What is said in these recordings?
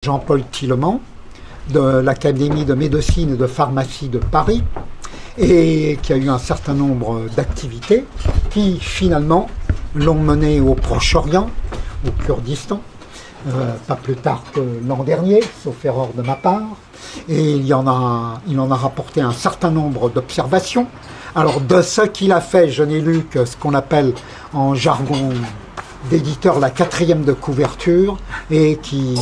Jean-Paul Tillemann de l'Académie de médecine et de pharmacie de Paris et qui a eu un certain nombre d'activités qui finalement l'ont mené au Proche-Orient, au Kurdistan, pas plus tard que l'an dernier, sauf erreur de ma part, et il en a rapporté un certain nombre d'observations. Alors de ce qu'il a fait, je n'ai lu que ce qu'on appelle en jargon d'éditeur la 4e de couverture et qui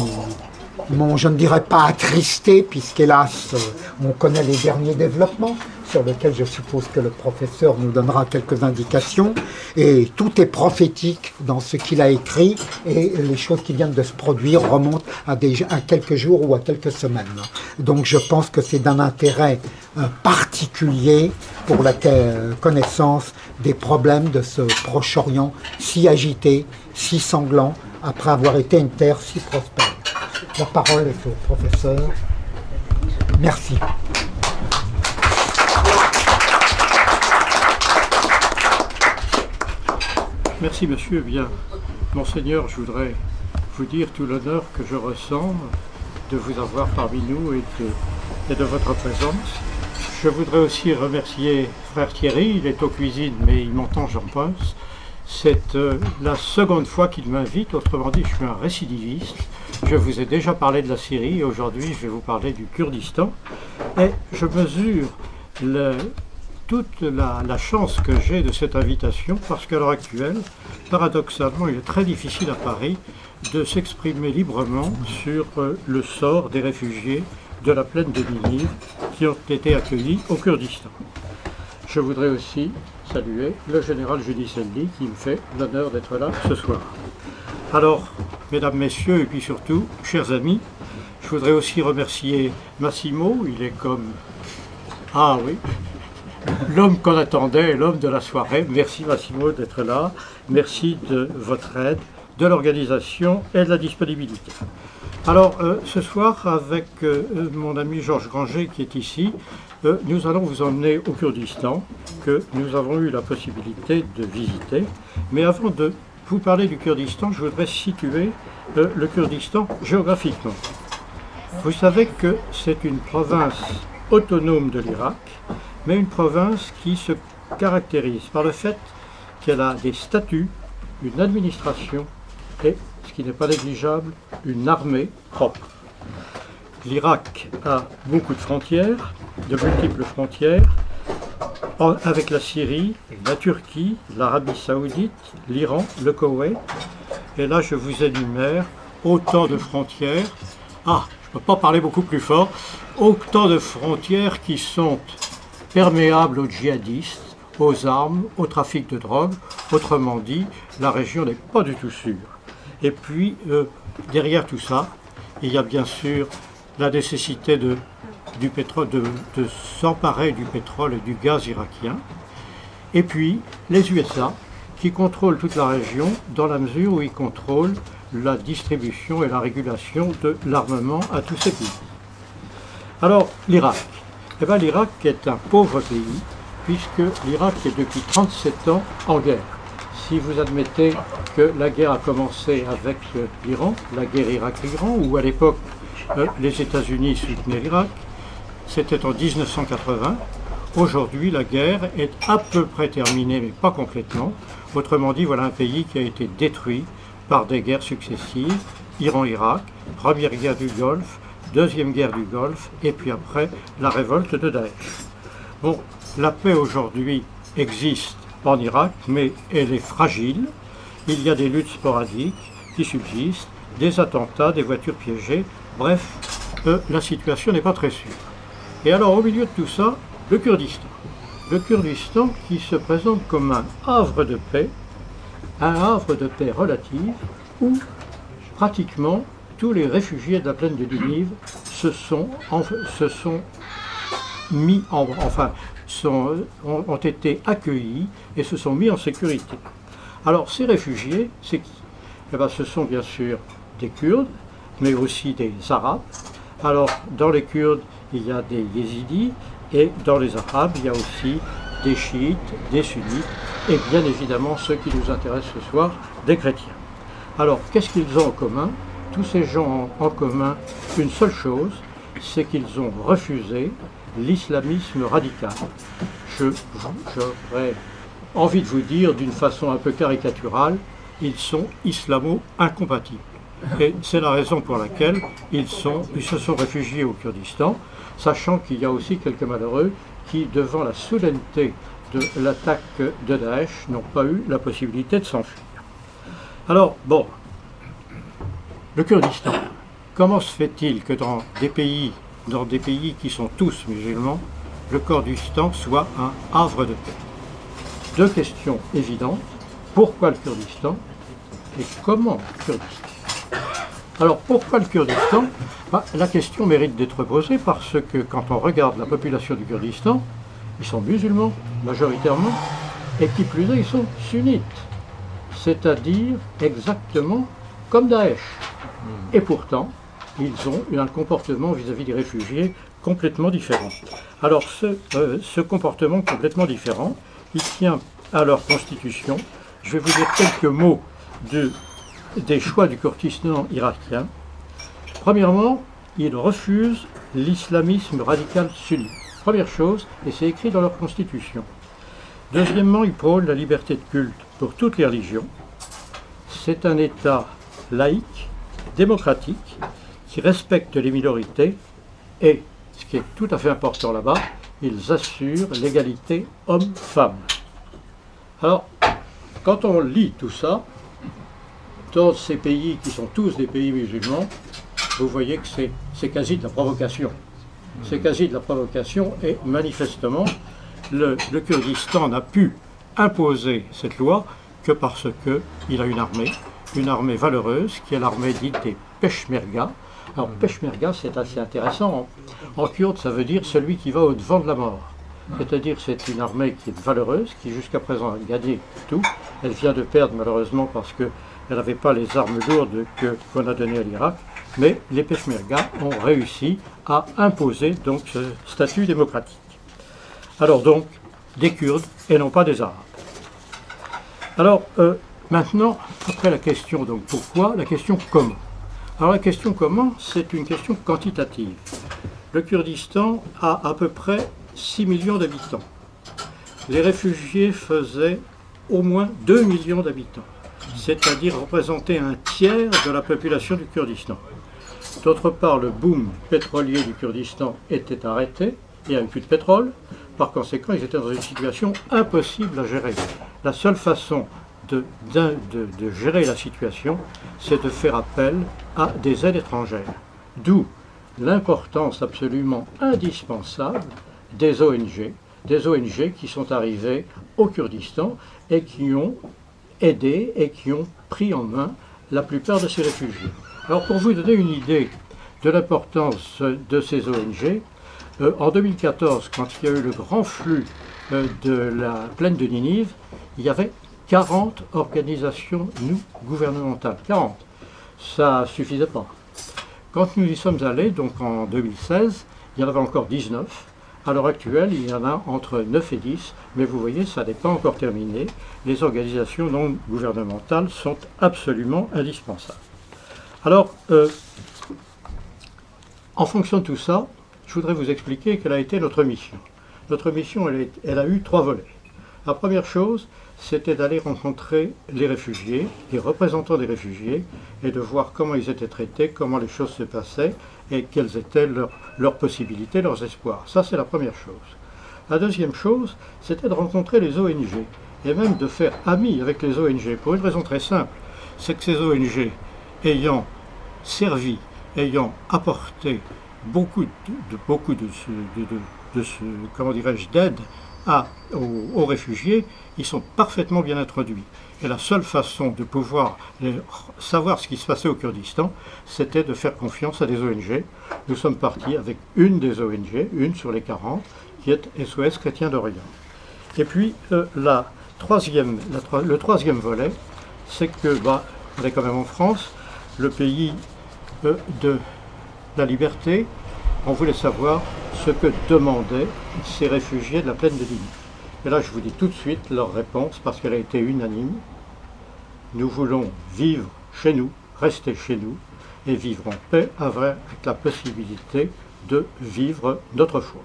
je ne dirais pas attristé, puisqu'hélas, on connaît les derniers développements, sur lesquels je suppose que le professeur nous donnera quelques indications, et tout est prophétique dans ce qu'il a écrit, et les choses qui viennent de se produire remontent à quelques jours ou à quelques semaines. Donc je pense que c'est d'un intérêt particulier pour la connaissance des problèmes de ce Proche-Orient si agité, si sanglant, après avoir été une terre si prospère. La parole est au professeur. Merci. Merci monsieur. Bien, Monseigneur, je voudrais vous dire tout l'honneur que je ressens de vous avoir parmi nous et de votre présence. Je voudrais aussi remercier frère Thierry, il est aux cuisines mais il m'entend, j'en pense. C'est la seconde fois qu'il m'invite, autrement dit je suis un récidiviste. Je vous ai déjà parlé de la Syrie et aujourd'hui je vais vous parler du Kurdistan. Et je mesure toute la chance que j'ai de cette invitation parce qu'à l'heure actuelle, paradoxalement, il est très difficile à Paris de s'exprimer librement sur le sort des réfugiés de la plaine de Ninive qui ont été accueillis au Kurdistan. Je voudrais aussi saluer le général Judicelli qui me fait l'honneur d'être là ce soir. Alors, mesdames, messieurs, et puis surtout, chers amis, je voudrais aussi remercier Massimo, il est comme... Ah oui, l'homme qu'on attendait, l'homme de la soirée. Merci Massimo d'être là, merci de votre aide, de l'organisation et de la disponibilité. Alors, ce soir, avec mon ami Georges Granger qui est ici, nous allons vous emmener au Kurdistan, que nous avons eu la possibilité de visiter. Mais avant de vous parler du Kurdistan, je voudrais situer le Kurdistan géographiquement. Vous savez que c'est une province autonome de l'Irak, mais une province qui se caractérise par le fait qu'elle a des statuts, une administration et, ce qui n'est pas négligeable, une armée propre. L'Irak a beaucoup de frontières, de multiples frontières, avec la Syrie, la Turquie, l'Arabie Saoudite, l'Iran, le Koweït. Et là, je vous énumère autant de frontières. Ah, je ne peux pas parler beaucoup plus fort. Autant de frontières qui sont perméables aux djihadistes, aux armes, au trafic de drogue. Autrement dit, la région n'est pas du tout sûre. Et puis, derrière tout ça, il y a bien sûr la nécessité de s'emparer du pétrole et du gaz irakien. Et puis, les USA, qui contrôlent toute la région dans la mesure où ils contrôlent la distribution et la régulation de l'armement à tous ces pays. Alors, l'Irak. Eh bien, l'Irak est un pauvre pays, puisque l'Irak est depuis 37 ans en guerre. Si vous admettez que la guerre a commencé avec l'Iran, la guerre Irak-Iran, où à l'époque les États-Unis soutenaient l'Irak, c'était en 1980. Aujourd'hui, la guerre est à peu près terminée, mais pas complètement. Autrement dit, voilà un pays qui a été détruit par des guerres successives. Iran-Irak, première guerre du Golfe, deuxième guerre du Golfe, et puis après, la révolte de Daesh. Bon, la paix aujourd'hui existe en Irak, mais elle est fragile. Il y a des luttes sporadiques qui subsistent, des attentats, des voitures piégées. Bref, la situation n'est pas très sûre. Et alors, au milieu de tout ça, le Kurdistan. Le Kurdistan qui se présente comme un havre de paix relative, où pratiquement tous les réfugiés de la plaine de Ninive ont été accueillis et se sont mis en sécurité. Alors, ces réfugiés, c'est qui? Eh bien, ce sont bien sûr des Kurdes, mais aussi des Arabes. Alors, dans les Kurdes, il y a des Yézidis, et dans les Arabes, il y a aussi des chiites, des sunnites, et bien évidemment, ceux qui nous intéressent ce soir, des chrétiens. Alors, qu'est-ce qu'ils ont en commun? tous ces gens ont en commun une seule chose, c'est qu'ils ont refusé l'islamisme radical. J'aurais envie de vous dire d'une façon un peu caricaturale, ils sont islamo-incompatibles. Et c'est la raison pour laquelle ils se sont réfugiés au Kurdistan, sachant qu'il y a aussi quelques malheureux qui, devant la solennité de l'attaque de Daesh, n'ont pas eu la possibilité de s'enfuir. Alors, bon, le Kurdistan, comment se fait-il que dans des pays qui sont tous musulmans, le Kurdistan soit un havre de paix? Deux questions évidentes. Pourquoi le Kurdistan et comment le Kurdistan? Alors pourquoi le Kurdistan? La question mérite d'être posée parce que quand on regarde la population du Kurdistan, ils sont musulmans majoritairement et qui plus est, ils sont sunnites, c'est-à-dire exactement comme Daesh. Et pourtant, ils ont un comportement vis-à-vis des réfugiés complètement différent. Alors ce comportement complètement différent, il tient à leur constitution. Je vais vous dire quelques mots des choix du Kurdistan irakien. Premièrement, ils refusent l'islamisme radical sunnite. Première chose, et c'est écrit dans leur constitution. Deuxièmement, ils prônent la liberté de culte pour toutes les religions. C'est un État laïque, démocratique, qui respecte les minorités et, ce qui est tout à fait important là-bas, ils assurent l'égalité homme-femme. Alors, quand on lit tout ça, dans ces pays qui sont tous des pays musulmans, vous voyez que c'est quasi de la provocation. C'est quasi de la provocation et manifestement, le Kurdistan n'a pu imposer cette loi que parce qu'il a une armée valeureuse, qui est l'armée dite des Peshmerga. Alors Peshmerga, c'est assez intéressant. En kurde, ça veut dire celui qui va au-devant de la mort. C'est-à-dire c'est une armée qui est valeureuse, qui jusqu'à présent a gagné tout. Elle vient de perdre malheureusement parce qu'elle n'avait pas les armes lourdes qu'on a données à l'Irak. Mais les Peshmerga ont réussi à imposer donc ce statut démocratique. Alors donc, des Kurdes et non pas des Arabes. Alors maintenant, après la question donc pourquoi, la question comment. Alors la question comment, c'est une question quantitative. Le Kurdistan a à peu près 6 millions d'habitants. Les réfugiés faisaient au moins 2 millions d'habitants, c'est-à-dire représentaient un tiers de la population du Kurdistan. D'autre part, le boom pétrolier du Kurdistan était arrêté, il n'y avait plus de pétrole, par conséquent, ils étaient dans une situation impossible à gérer. La seule façon de gérer la situation, c'est de faire appel à des aides étrangères. D'où l'importance absolument indispensable des ONG qui sont arrivées au Kurdistan et qui ont aidé et qui ont pris en main la plupart de ces réfugiés. Alors pour vous donner une idée de l'importance de ces ONG, en 2014, quand il y a eu le grand flux de la plaine de Ninive, il y avait 40 organisations gouvernementales. 40. Ça ne suffisait pas. Quand nous y sommes allés, donc en 2016, il y en avait encore 19. À l'heure actuelle, il y en a entre 9 et 10, mais vous voyez, ça n'est pas encore terminé. Les organisations non gouvernementales sont absolument indispensables. Alors, en fonction de tout ça, je voudrais vous expliquer quelle a été notre mission. Notre mission, elle a eu 3 volets. La première chose, c'était d'aller rencontrer les réfugiés, les représentants des réfugiés, et de voir comment ils étaient traités, comment les choses se passaient, et quelles étaient leurs possibilités, leurs espoirs. Ça, c'est la première chose. La deuxième chose, c'était de rencontrer les ONG, et même de faire amis avec les ONG, pour une raison très simple, c'est que ces ONG, ayant servi, ayant apporté beaucoup d'aide aux réfugiés, ils sont parfaitement bien introduits. Et la seule façon de pouvoir savoir ce qui se passait au Kurdistan, c'était de faire confiance à des ONG. Nous sommes partis avec une des ONG, une sur les 40, qui est SOS Chrétien d'Orient. Et puis le troisième volet, c'est que, on est quand même en France, le pays de la liberté. On voulait savoir ce que demandaient ces réfugiés de la plaine de Ninive. Et là, je vous dis tout de suite leur réponse, parce qu'elle a été unanime. Nous voulons vivre chez nous, rester chez nous, et vivre en paix avec la possibilité de vivre notre foi.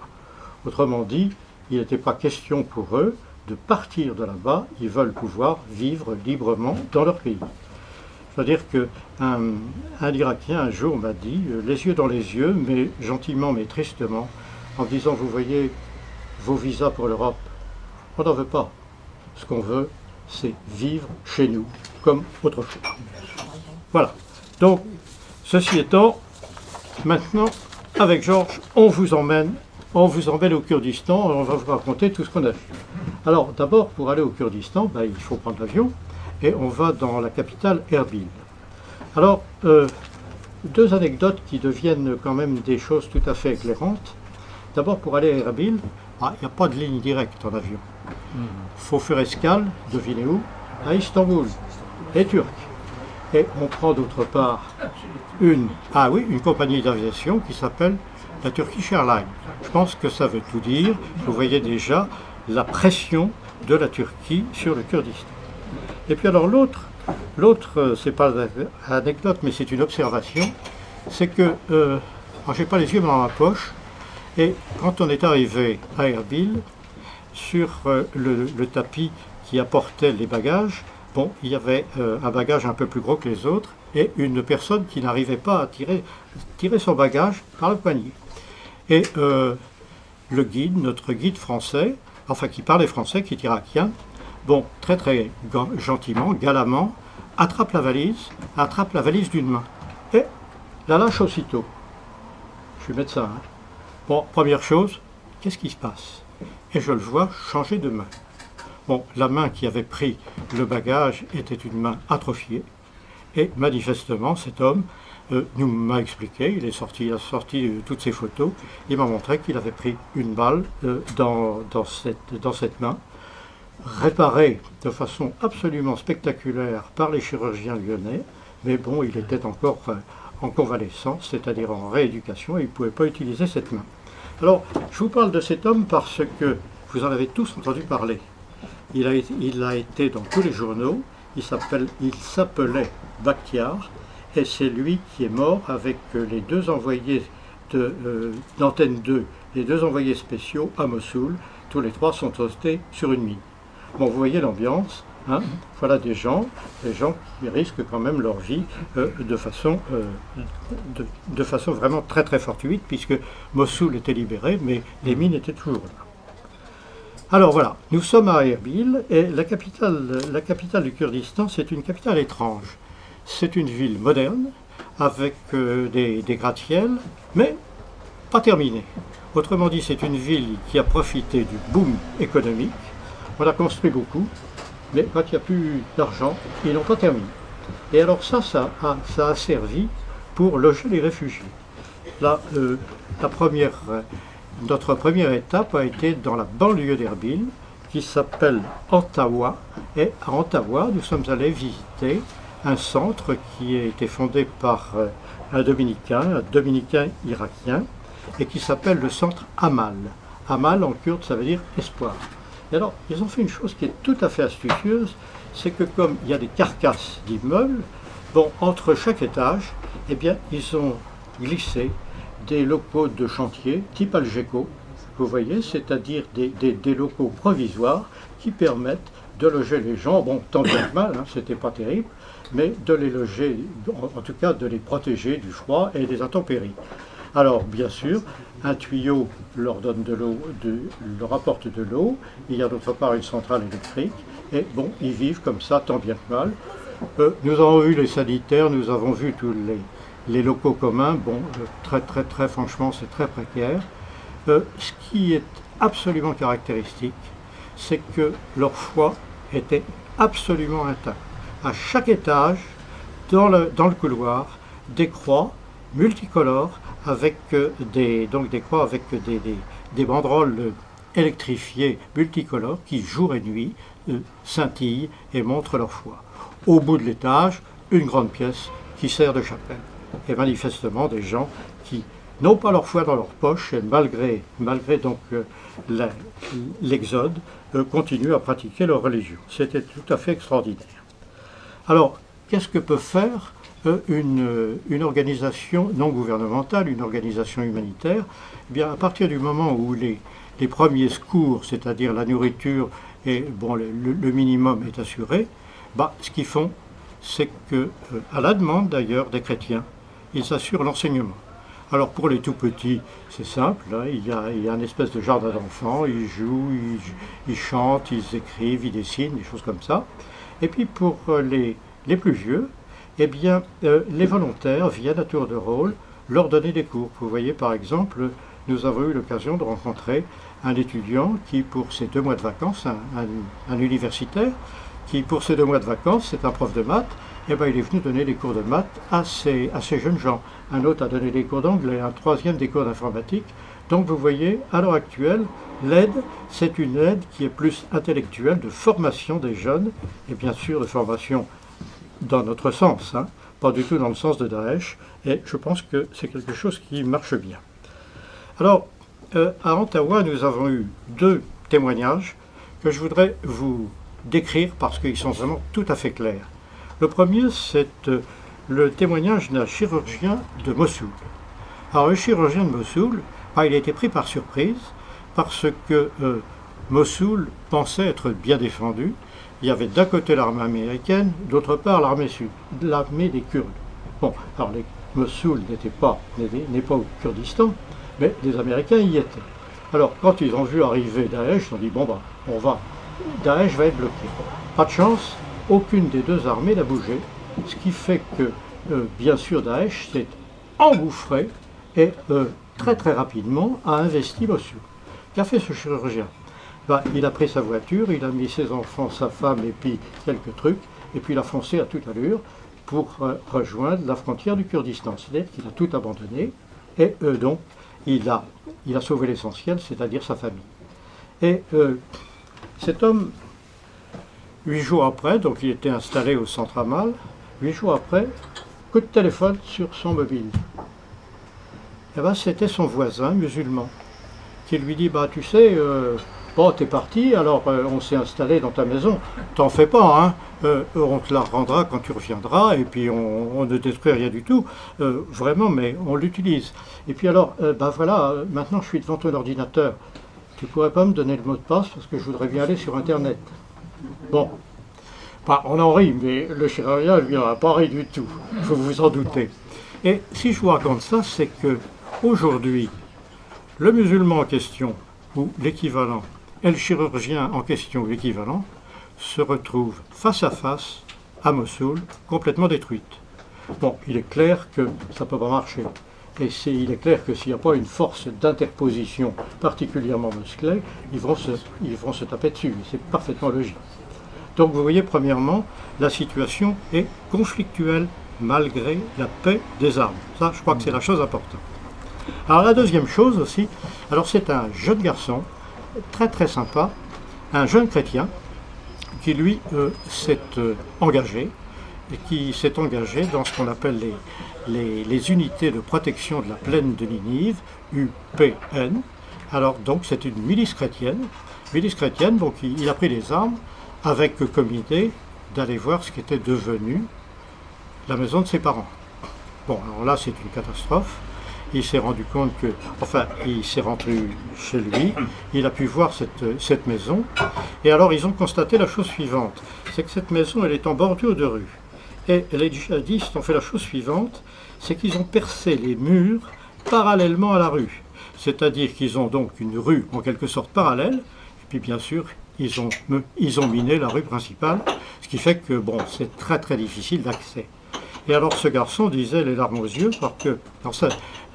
Autrement dit, il n'était pas question pour eux de partir de là-bas, ils veulent pouvoir vivre librement dans leur pays. C'est-à-dire qu'un Irakien un jour m'a dit, les yeux dans les yeux, mais gentiment mais tristement, en me disant, vous voyez, vos visas pour l'Europe, on n'en veut pas. Ce qu'on veut, c'est vivre chez nous, comme autrefois. Voilà. Donc, ceci étant, maintenant, avec Georges, on vous emmène au Kurdistan, on va vous raconter tout ce qu'on a vu. Alors, d'abord, pour aller au Kurdistan, il faut prendre l'avion, et on va dans la capitale, Erbil. Alors, deux anecdotes qui deviennent quand même des choses tout à fait éclairantes. D'abord, pour aller à Erbil, il n'y a pas de ligne directe en avion. Il faut faire escale, devinez où? À Istanbul, les Turcs. Et on prend d'autre part une compagnie d'aviation qui s'appelle la Turkish Airlines. Je pense que ça veut tout dire. Vous voyez déjà la pression de la Turquie sur le Kurdistan. Et puis alors l'autre, c'est pas l'anecdote, mais c'est une observation, c'est que, j'ai pas les yeux dans ma poche, et quand on est arrivé à Erbil, sur le tapis qui apportait les bagages, il y avait un bagage un peu plus gros que les autres, et une personne qui n'arrivait pas à tirer son bagage par le poignet. Et le guide, notre guide français, qui parlait français, qui est irakien, très très gentiment, galamment, attrape la valise d'une main, et la lâche aussitôt. Je suis médecin, hein. Bon, première chose, qu'est-ce qui se passe? Et je le vois changer de main. La main qui avait pris le bagage était une main atrophiée, et manifestement cet homme m'a expliqué, il a sorti toutes ses photos, il m'a montré qu'il avait pris une balle dans cette main, réparée de façon absolument spectaculaire par les chirurgiens lyonnais, mais il était encore en convalescence, c'est-à-dire en rééducation, et il ne pouvait pas utiliser cette main. Alors, je vous parle de cet homme parce que vous en avez tous entendu parler. Il a été dans tous les journaux, il s'appelait Bakhtiar, et c'est lui qui est mort avec les deux envoyés d'Antenne 2, les deux envoyés spéciaux à Mossoul. Tous les trois sont toastés sur une mine. Vous voyez l'ambiance, hein. Voilà des gens qui risquent quand même leur vie de façon vraiment très très fortuite, puisque Mossoul était libéré, mais les mines étaient toujours là. Alors voilà, nous sommes à Erbil, et la capitale du Kurdistan, c'est une capitale étrange. C'est une ville moderne, avec des gratte-ciel, mais pas terminée. Autrement dit, c'est une ville qui a profité du boom économique. On a construit beaucoup, mais quand il n'y a plus d'argent, ils n'ont pas terminé. Et alors ça a servi pour loger les réfugiés. Là, notre première étape a été dans la banlieue d'Erbil, qui s'appelle Antawa. Et à Antawa, nous sommes allés visiter un centre qui a été fondé par un dominicain irakien, et qui s'appelle le centre Amal. Amal en kurde, ça veut dire espoir. Et alors, ils ont fait une chose qui est tout à fait astucieuse, c'est que comme il y a des carcasses d'immeubles, entre chaque étage, ils ont glissé des locaux de chantier type Algeco, vous voyez, c'est-à-dire des locaux provisoires qui permettent de loger les gens, tant bien que mal, hein, c'était pas terrible, mais de les loger, en tout cas de les protéger du froid et des intempéries. Alors, bien sûr, un tuyau leur donne de l'eau, leur apporte de l'eau, il y a d'autre part une centrale électrique, et ils vivent comme ça, tant bien que mal. Nous avons vu les sanitaires, nous avons vu tous les locaux communs, très franchement, c'est très précaire. Ce qui est absolument caractéristique, c'est que leur foi était absolument intacte. À chaque étage, dans le couloir, des croix multicolores, avec des banderoles électrifiées multicolores qui, jour et nuit, scintillent et montrent leur foi. Au bout de l'étage, une grande pièce qui sert de chapelle. Et manifestement des gens qui n'ont pas leur foi dans leur poche, et malgré donc l'exode, continuent à pratiquer leur religion. C'était tout à fait extraordinaire. Alors, qu'est-ce que peut faire une organisation non gouvernementale, une organisation humanitaire, eh bien, à partir du moment où les premiers secours, c'est-à-dire la nourriture et bon, le minimum est assuré, bah, ce qu'ils font, c'est que, à la demande d'ailleurs des chrétiens, ils assurent l'enseignement. Alors pour les tout petits, c'est simple, hein, il y a une espèce de jardin d'enfants, ils jouent, ils chantent, ils écrivent, ils dessinent, des choses comme ça. Et puis pour les plus vieux, eh bien, les volontaires viennent à tour de rôle leur donner des cours. Vous voyez par exemple, nous avons eu l'occasion de rencontrer un étudiant qui, pour ses 2 mois de vacances, un universitaire, qui pour ses 2 mois de vacances, c'est un prof de maths, eh ben, il est venu donner des cours de maths à ces jeunes gens. Un autre a donné des cours d'anglais, un troisième des cours d'informatique. Donc vous voyez, à l'heure actuelle, l'aide, c'est une aide qui est plus intellectuelle, de formation des jeunes, et bien sûr de formation dans notre sens, hein, pas du tout dans le sens de Daesh, et je pense que c'est quelque chose qui marche bien. Alors, à Ottawa, nous avons eu 2 témoignages que je voudrais vous décrire parce qu'ils sont vraiment tout à fait clairs. Le premier, c'est le témoignage d'un chirurgien de Mossoul. Alors, le chirurgien de Mossoul, il a été pris par surprise parce que Mossoul pensait être bien défendu. Il y avait d'un côté l'armée américaine, d'autre part l'armée des Kurdes. Bon, alors Mossoul n'est pas au Kurdistan, mais les Américains y étaient. Alors, quand ils ont vu arriver Daesh, ils ont dit, bon, Daesh va être bloqué. Pas de chance, aucune des 2 armées n'a bougé, ce qui fait que, bien sûr, Daesh s'est engouffré et très très rapidement a investi Mossoul. Qu'a fait ce chirurgien? Il a pris sa voiture, il a mis ses enfants, sa femme et puis quelques trucs, et puis il a foncé à toute allure pour rejoindre la frontière du Kurdistan. C'est-à-dire qu'il a tout abandonné, et donc il a sauvé l'essentiel, c'est-à-dire sa famille. Et cet homme, 8 jours après, donc il était installé au centre Amal, 8 jours après, coup de téléphone sur son mobile. Et c'était son voisin musulman qui lui dit, tu sais, t'es parti, alors on s'est installé dans ta maison, t'en fais pas, hein, on te la rendra quand tu reviendras, et puis on ne détruit rien du tout, vraiment, mais on l'utilise. Et puis alors, voilà, maintenant je suis devant ton ordinateur, tu pourrais pas me donner le mot de passe parce que je voudrais bien aller sur Internet. Bon, on en rit, mais le chirurgien, lui, n'en a pas ri du tout, il faut vous en douter. Et si je vous raconte ça, c'est que aujourd'hui, le musulman en question, ou l'équivalent, et le chirurgien en question, ou l'équivalent, se retrouvent face à face à Mossoul, complètement détruite. Bon, il est clair que ça ne peut pas marcher. Et il est clair que s'il n'y a pas une force d'interposition particulièrement musclée, ils vont se taper dessus. C'est parfaitement logique. Donc vous voyez, premièrement, la situation est conflictuelle malgré la paix des armes. Ça, je crois que c'est la chose importante. Alors la deuxième chose aussi, alors c'est un jeune garçon, très très sympa, un jeune chrétien, qui lui s'est engagé, et qui s'est engagé dans ce qu'on appelle les unités de protection de la plaine de Ninive, UPN. Alors donc c'est une milice chrétienne, donc il a pris les armes avec comme idée d'aller voir ce qu'était devenu la maison de ses parents. Bon, alors là c'est une catastrophe. Il s'est rendu compte que, il s'est rentré chez lui, il a pu voir cette maison, et alors ils ont constaté la chose suivante, c'est que cette maison, elle est en bordure de rue. Et les djihadistes ont fait la chose suivante, c'est qu'ils ont percé les murs parallèlement à la rue. C'est-à-dire qu'ils ont donc une rue en quelque sorte parallèle, et puis bien sûr, ils ont miné la rue principale, ce qui fait que, c'est très très difficile d'accès. Et alors ce garçon disait les larmes aux yeux, parce que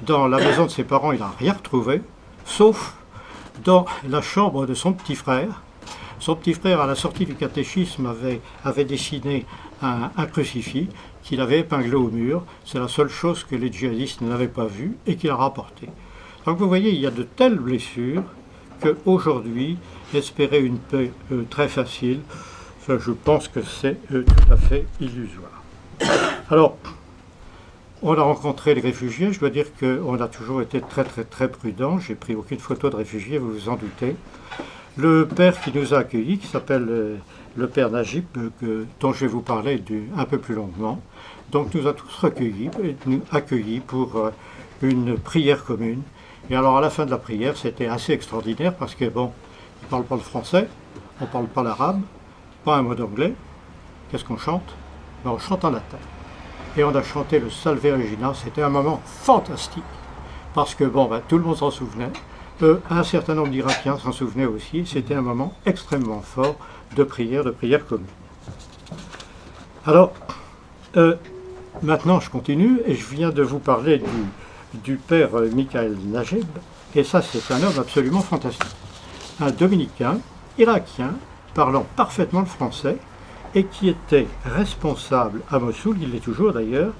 dans la maison de ses parents, il n'a rien retrouvé, sauf dans la chambre de son petit frère. Son petit frère, à la sortie du catéchisme, avait dessiné un crucifix qu'il avait épinglé au mur. C'est la seule chose que les djihadistes n'avaient pas vue et qu'il a rapporté. Donc vous voyez, il y a de telles blessures qu'aujourd'hui, espérer une paix très facile, je pense que c'est tout à fait illusoire. Alors, on a rencontré les réfugiés, je dois dire qu'on a toujours été très très très prudent, j'ai pris aucune photo de réfugiés, vous vous en doutez. Le père qui nous a accueillis, qui s'appelle le père Najib, dont je vais vous parler un peu plus longuement, donc nous a tous recueillis, et nous accueillis pour une prière commune. Et alors à la fin de la prière, c'était assez extraordinaire parce que bon, ils ne parlent pas le français, on ne parle pas l'arabe, pas un mot d'anglais. Qu'est-ce qu'on chante? Ben, on chante en latin. Et on a chanté le Salve Regina, c'était un moment fantastique. Parce que bon, ben, tout le monde s'en souvenait, un certain nombre d'Irakiens s'en souvenaient aussi, c'était un moment extrêmement fort de prière commune. Alors, maintenant je continue et je viens de vous parler du père Michael Najib, et ça c'est un homme absolument fantastique. Un dominicain, irakien, parlant parfaitement le français, et qui était responsable à Mossoul, il l'est toujours d'ailleurs,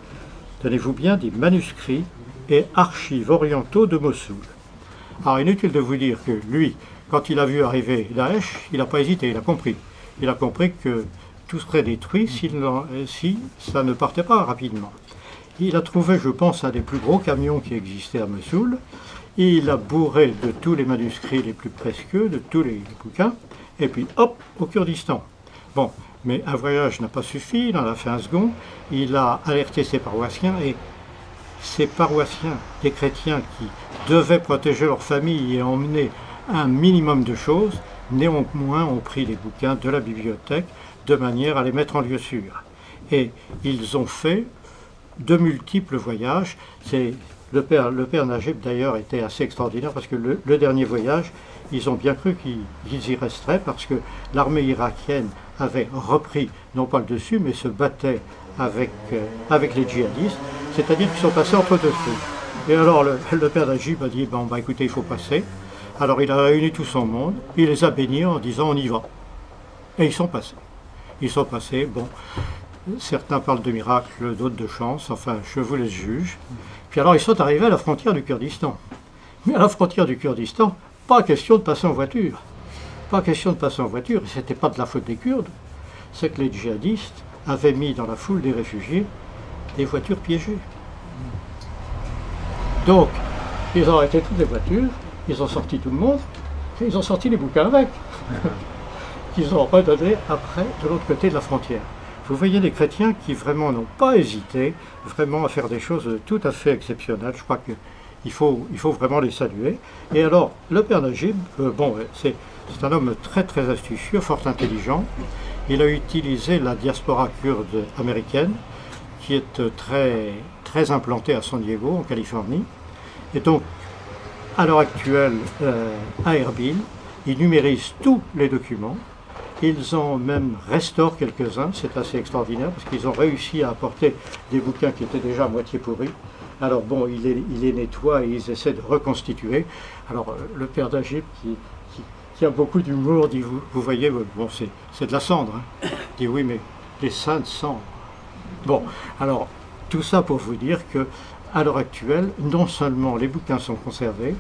tenez-vous bien, des manuscrits et archives orientaux de Mossoul. Alors inutile de vous dire que lui, quand il a vu arriver Daesh, il n'a pas hésité, il a compris. Il a compris que tout serait détruit si ça ne partait pas rapidement. Il a trouvé, je pense, un des plus gros camions qui existait à Mossoul. Il a bourré de tous les manuscrits les plus précieux, de tous les bouquins, et puis hop, au Kurdistan. Bon, mais un voyage n'a pas suffi, il en a fait un second, il a alerté ses paroissiens, et ces paroissiens, des chrétiens qui devaient protéger leur famille et emmener un minimum de choses, néanmoins ont pris les bouquins de la bibliothèque de manière à les mettre en lieu sûr. Et ils ont fait de multiples voyages. Le père Najib d'ailleurs était assez extraordinaire parce que le dernier voyage, ils ont bien cru qu'ils y resteraient parce que l'armée irakienne avait repris, non pas le dessus, mais se battait avec les djihadistes, c'est-à-dire qu'ils sont passés entre deux feux. Et alors le père Najib a dit, bon bah écoutez, il faut passer. Alors il a réuni tout son monde, il les a bénis en disant on y va. Et ils sont passés. Ils sont passés, bon, certains parlent de miracle, d'autres de chance, enfin je vous laisse juge. Puis alors ils sont arrivés à la frontière du Kurdistan. Mais à la frontière du Kurdistan, pas question de passer en voiture. Pas question de passer en voiture, et c'était pas de la faute des Kurdes, c'est que les djihadistes avaient mis dans la foule des réfugiés des voitures piégées. Donc, ils ont arrêté toutes les voitures, ils ont sorti tout le monde, et ils ont sorti les bouquins avec, qu'ils ont redonnés après de l'autre côté de la frontière. Vous voyez les chrétiens qui vraiment n'ont pas hésité, vraiment à faire des choses tout à fait exceptionnelles. Je crois qu'il faut vraiment les saluer. Et alors, le père Najib, c'est un homme très très astucieux, fort intelligent. Il a utilisé la diaspora kurde américaine, qui est très, très implantée à San Diego, en Californie. Et donc, à l'heure actuelle, à Erbil, ils numérisent tous les documents. Ils en même restaurent quelques-uns, c'est assez extraordinaire, parce qu'ils ont réussi à apporter des bouquins qui étaient déjà à moitié pourris. Alors bon, ils les nettoient et ils essaient de reconstituer. Alors le père Najib, qui a beaucoup d'humour, dit, vous voyez, bon, c'est de la cendre. Hein. Il dit, oui, mais les saintes cendres. Bon, alors, tout ça pour vous dire que à l'heure actuelle, non seulement les bouquins sont conservés,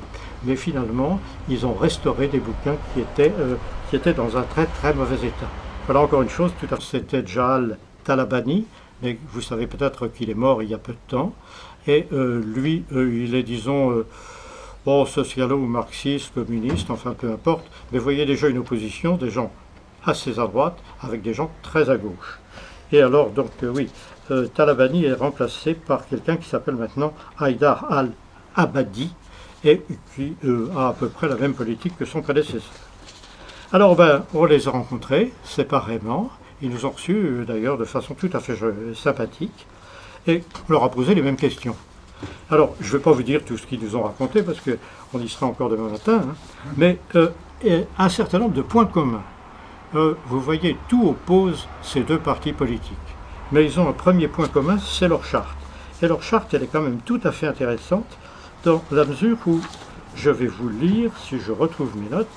mais finalement, ils ont restauré des bouquins qui étaient dans un très très mauvais état. Voilà encore une chose, tout à fait, c'était Jal Talabani, mais vous savez peut-être qu'il est mort il y a peu de temps, et lui, il est, disons, socialo-marxiste, communiste, enfin peu importe, mais vous voyez déjà une opposition, des gens assez à droite, avec des gens très à gauche. Et alors, donc, oui, Talabani est remplacé par quelqu'un qui s'appelle maintenant Haïdar al-Abadi et qui a à peu près la même politique que son prédécesseur. Alors, on les a rencontrés séparément. Ils nous ont reçus d'ailleurs de façon tout à fait sympathique et on leur a posé les mêmes questions. Alors, je ne vais pas vous dire tout ce qu'ils nous ont raconté parce qu'on y sera encore demain matin, hein, mais un certain nombre de points communs. Vous voyez, tout oppose ces deux partis politiques. Mais ils ont un premier point commun, c'est leur charte. Et leur charte, elle est quand même tout à fait intéressante, dans la mesure où, je vais vous lire, si je retrouve mes notes,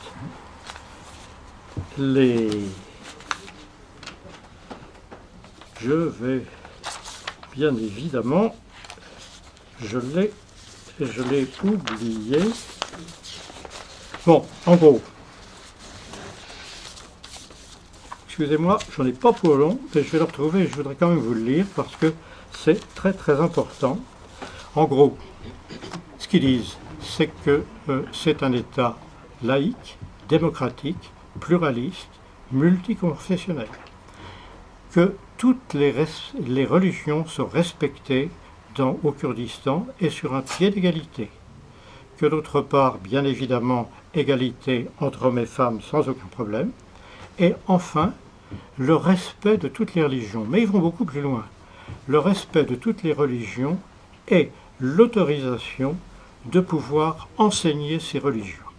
je vais, bien évidemment, je l'ai oublié. Bon, en gros, excusez-moi, j'en ai pas pour long, mais je vais le retrouver et je voudrais quand même vous le lire parce que c'est très très important. En gros, ce qu'ils disent, c'est que c'est un État laïque, démocratique, pluraliste, multiconfessionnel. Que toutes les religions sont respectées au Kurdistan et sur un pied d'égalité. Que d'autre part, bien évidemment, égalité entre hommes et femmes sans aucun problème. Et enfin, le respect de toutes les religions. Mais ils vont beaucoup plus loin. Le respect de toutes les religions et l'autorisation de pouvoir enseigner ces religions.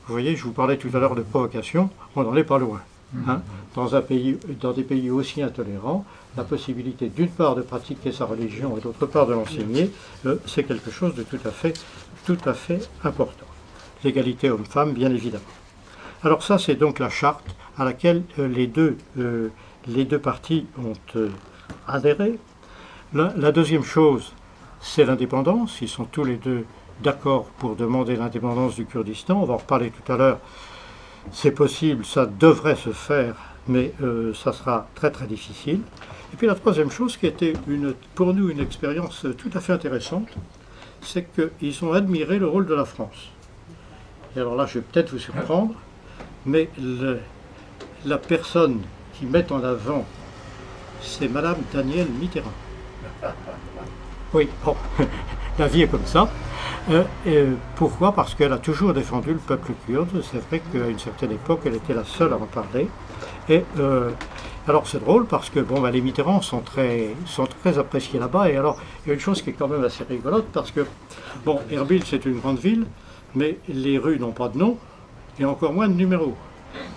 Vous voyez, je vous parlais tout à l'heure de provocation, on n'en est pas loin. Hein. Dans des pays aussi intolérants, la possibilité d'une part de pratiquer sa religion et d'autre part de l'enseigner, c'est quelque chose de tout à fait important. L'égalité homme-femme, bien évidemment. Alors ça, c'est donc la charte à laquelle les deux parties ont adhéré. La deuxième chose, c'est l'indépendance. Ils sont tous les deux d'accord pour demander l'indépendance du Kurdistan. On va en reparler tout à l'heure. C'est possible, ça devrait se faire, mais ça sera très très difficile. Et puis la troisième chose qui était pour nous une expérience tout à fait intéressante, c'est qu'ils ont admiré le rôle de la France. Et alors là, je vais peut-être vous surprendre, mais la personne qui met en avant, c'est Madame Danielle Mitterrand. Oui, bon, la vie est comme ça. Pourquoi? Parce qu'elle a toujours défendu le peuple kurde. C'est vrai qu'à une certaine époque, elle était la seule à en parler. Et alors c'est drôle parce que bon, les Mitterrands sont très appréciés là-bas. Et alors, il y a une chose qui est quand même assez rigolote parce que, bon, Erbil c'est une grande ville, mais les rues n'ont pas de nom et encore moins de numéro.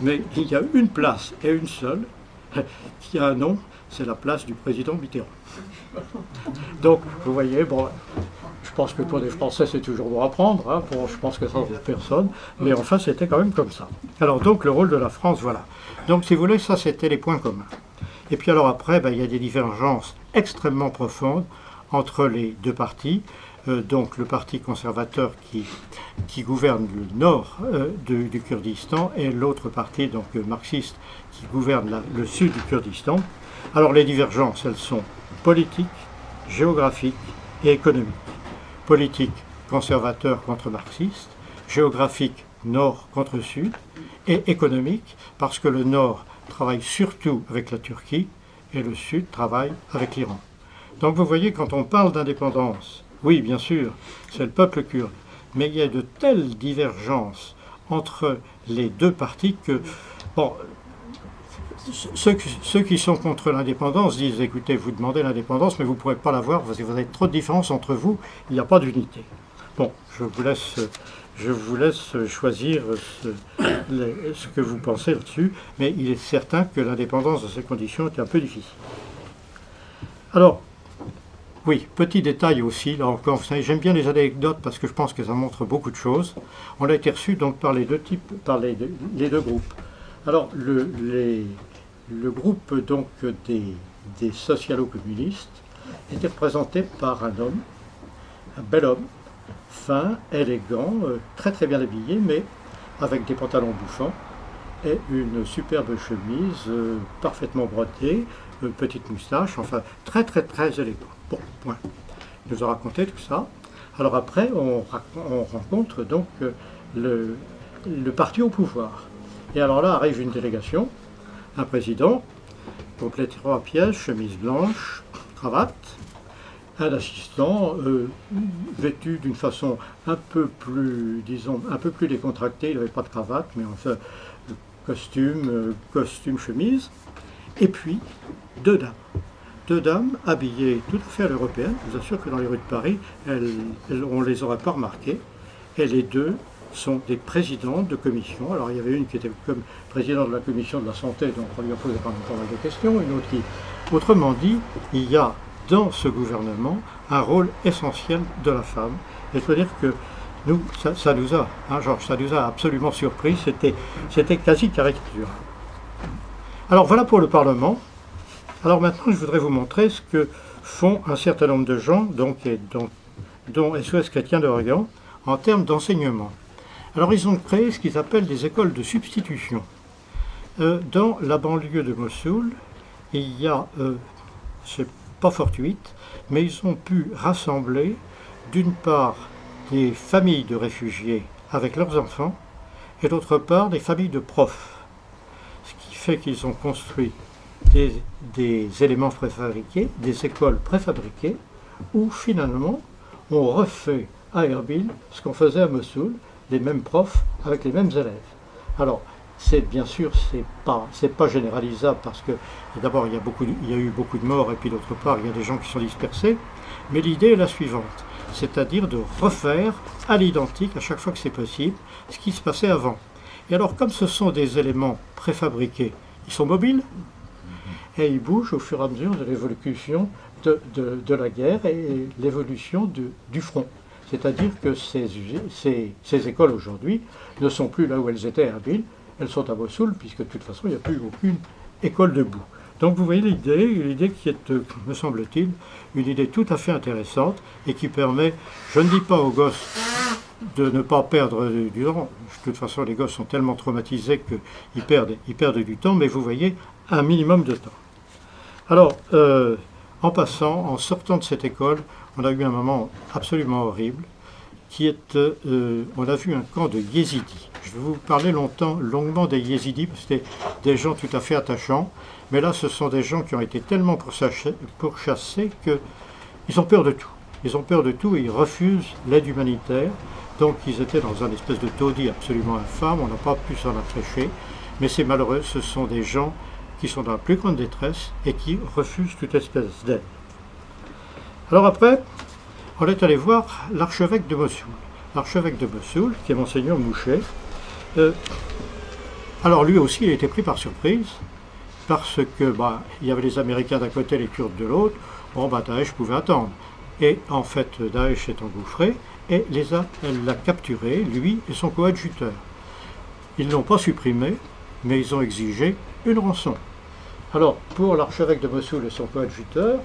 Mais il y a une place et une seule qui a un nom, c'est la place du président Mitterrand. Donc, vous voyez, bon, je pense que pour les Français, c'est toujours bon à prendre, hein, je pense que ça ne vaut personne, mais enfin, c'était quand même comme ça. Alors, donc, le rôle de la France, voilà. Donc, si vous voulez, ça, c'était les points communs. Et puis, alors après, il y a des divergences extrêmement profondes entre les deux partis. Donc, le parti conservateur qui gouverne le nord du Kurdistan et l'autre parti, donc marxiste, qui gouverne le sud du Kurdistan. Alors, les divergences, elles sont politiques, géographiques et économiques. Politique, conservateur contre marxiste, géographique, nord contre sud, et économique, parce que le nord travaille surtout avec la Turquie et le sud travaille avec l'Iran. Donc vous voyez, quand on parle d'indépendance, oui, bien sûr, c'est le peuple kurde, mais il y a de telles divergences entre les deux partis que, bon, ceux qui sont contre l'indépendance disent, écoutez, vous demandez l'indépendance, mais vous ne pourrez pas l'avoir parce que vous avez trop de différences entre vous, il n'y a pas d'unité. Bon, je vous laisse choisir ce que vous pensez là-dessus, mais il est certain que l'indépendance dans ces conditions est un peu difficile. Alors, oui, petit détail aussi, là encore, vous savez, j'aime bien les anecdotes parce que je pense que ça montre beaucoup de choses. On a été reçu donc par les deux groupes. Alors, le groupe donc des socialo-communistes était représenté par un homme, un bel homme, fin, élégant, très très bien habillé, mais avec des pantalons bouffants et une superbe chemise parfaitement brodée, une petite moustache, enfin très très très élégant. Bon, point. Il nous a raconté tout ça. Alors après, on rencontre donc le parti au pouvoir. Et alors là arrive une délégation, un président, complété à pièces, chemise blanche, cravate, un assistant vêtu d'une façon un peu plus, disons, un peu plus décontractée, il n'avait pas de cravate, mais enfin, costume, chemise, et puis deux dames habillées tout à fait à l'européenne. Je vous assure que dans les rues de Paris, on ne les aurait pas remarquées, et les deux sont des présidentes de commission. Alors il y avait une qui était comme présidente de la commission de la santé, donc on lui a posé pas mal de questions, une autre qui... Autrement dit, il y a dans ce gouvernement un rôle essentiel de la femme. Et je veux dire que nous, ça nous a, hein, Georges, ça nous a absolument surpris, c'était quasi caricatural. Alors voilà pour le Parlement. Alors maintenant, je voudrais vous montrer ce que font un certain nombre de gens, donc, dont SOS Chrétien d'Orient, en termes d'enseignement. Alors ils ont créé ce qu'ils appellent des écoles de substitution. Dans la banlieue de Mossoul, il y a, c'est pas fortuite, mais ils ont pu rassembler d'une part des familles de réfugiés avec leurs enfants et d'autre part des familles de profs. Ce qui fait qu'ils ont construit des éléments préfabriqués, des écoles préfabriquées, où finalement on refait à Erbil ce qu'on faisait à Mossoul, les mêmes profs avec les mêmes élèves. Alors, bien sûr, c'est pas généralisable parce que d'abord il y a eu beaucoup de morts et puis d'autre part il y a des gens qui sont dispersés, mais l'idée est la suivante, c'est-à-dire de refaire à l'identique à chaque fois que c'est possible ce qui se passait avant. Et alors comme ce sont des éléments préfabriqués, ils sont mobiles et ils bougent au fur et à mesure de l'évolution de la guerre et l'évolution du front. C'est-à-dire que ces écoles aujourd'hui ne sont plus là où elles étaient à Erbil, elles sont à Mossoul, puisque de toute façon, il n'y a plus aucune école debout. Donc vous voyez l'idée qui est, me semble-t-il, une idée tout à fait intéressante et qui permet, je ne dis pas aux gosses de ne pas perdre du temps, de toute façon les gosses sont tellement traumatisés qu'ils perdent du temps, mais vous voyez, un minimum de temps. Alors, en passant, en sortant de cette école, on a eu un moment absolument horrible, qui est, on a vu un camp de yézidis. Je vais vous parler longuement des yézidis, parce que c'était des gens tout à fait attachants, mais là ce sont des gens qui ont été tellement pourchassés qu'ils ont peur de tout. Ils ont peur de tout et ils refusent l'aide humanitaire. Donc ils étaient dans un espèce de taudis absolument infâme, on n'a pas pu s'en empêcher, mais c'est malheureux, ce sont des gens qui sont dans la plus grande détresse et qui refusent toute espèce d'aide. Alors après, on est allé voir l'archevêque de Mossoul. L'archevêque de Mossoul, qui est Monseigneur Mouchet. Alors lui aussi, il a été pris par surprise, parce que il y avait les Américains d'un côté, les Kurdes de l'autre. Bon, Daesh pouvait attendre. Et en fait, Daesh s'est engouffré et l'a capturé, lui et son coadjuteur. Ils ne l'ont pas supprimé, mais ils ont exigé une rançon. Alors, pour l'archevêque de Mossoul et son coadjuteur,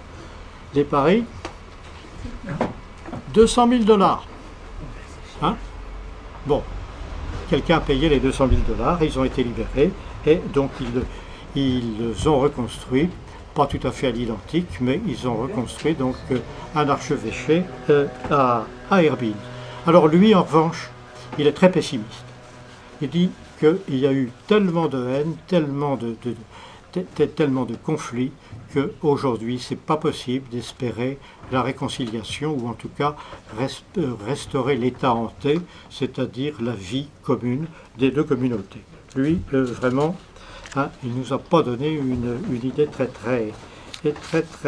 les paris, 200 000 $. Hein? Bon, quelqu'un a payé les 200 000 $, ils ont été libérés, et donc ils ont reconstruit, pas tout à fait à l'identique, mais ils ont reconstruit donc un archevêché à Erbil. Alors lui, en revanche, il est très pessimiste. Il dit qu'il y a eu tellement de haine, tellement de conflits, qu'aujourd'hui, ce n'est pas possible d'espérer la réconciliation, ou en tout cas restaurer l'état hanté, c'est-à-dire la vie commune des deux communautés. Lui, vraiment, il ne nous a pas donné une idée très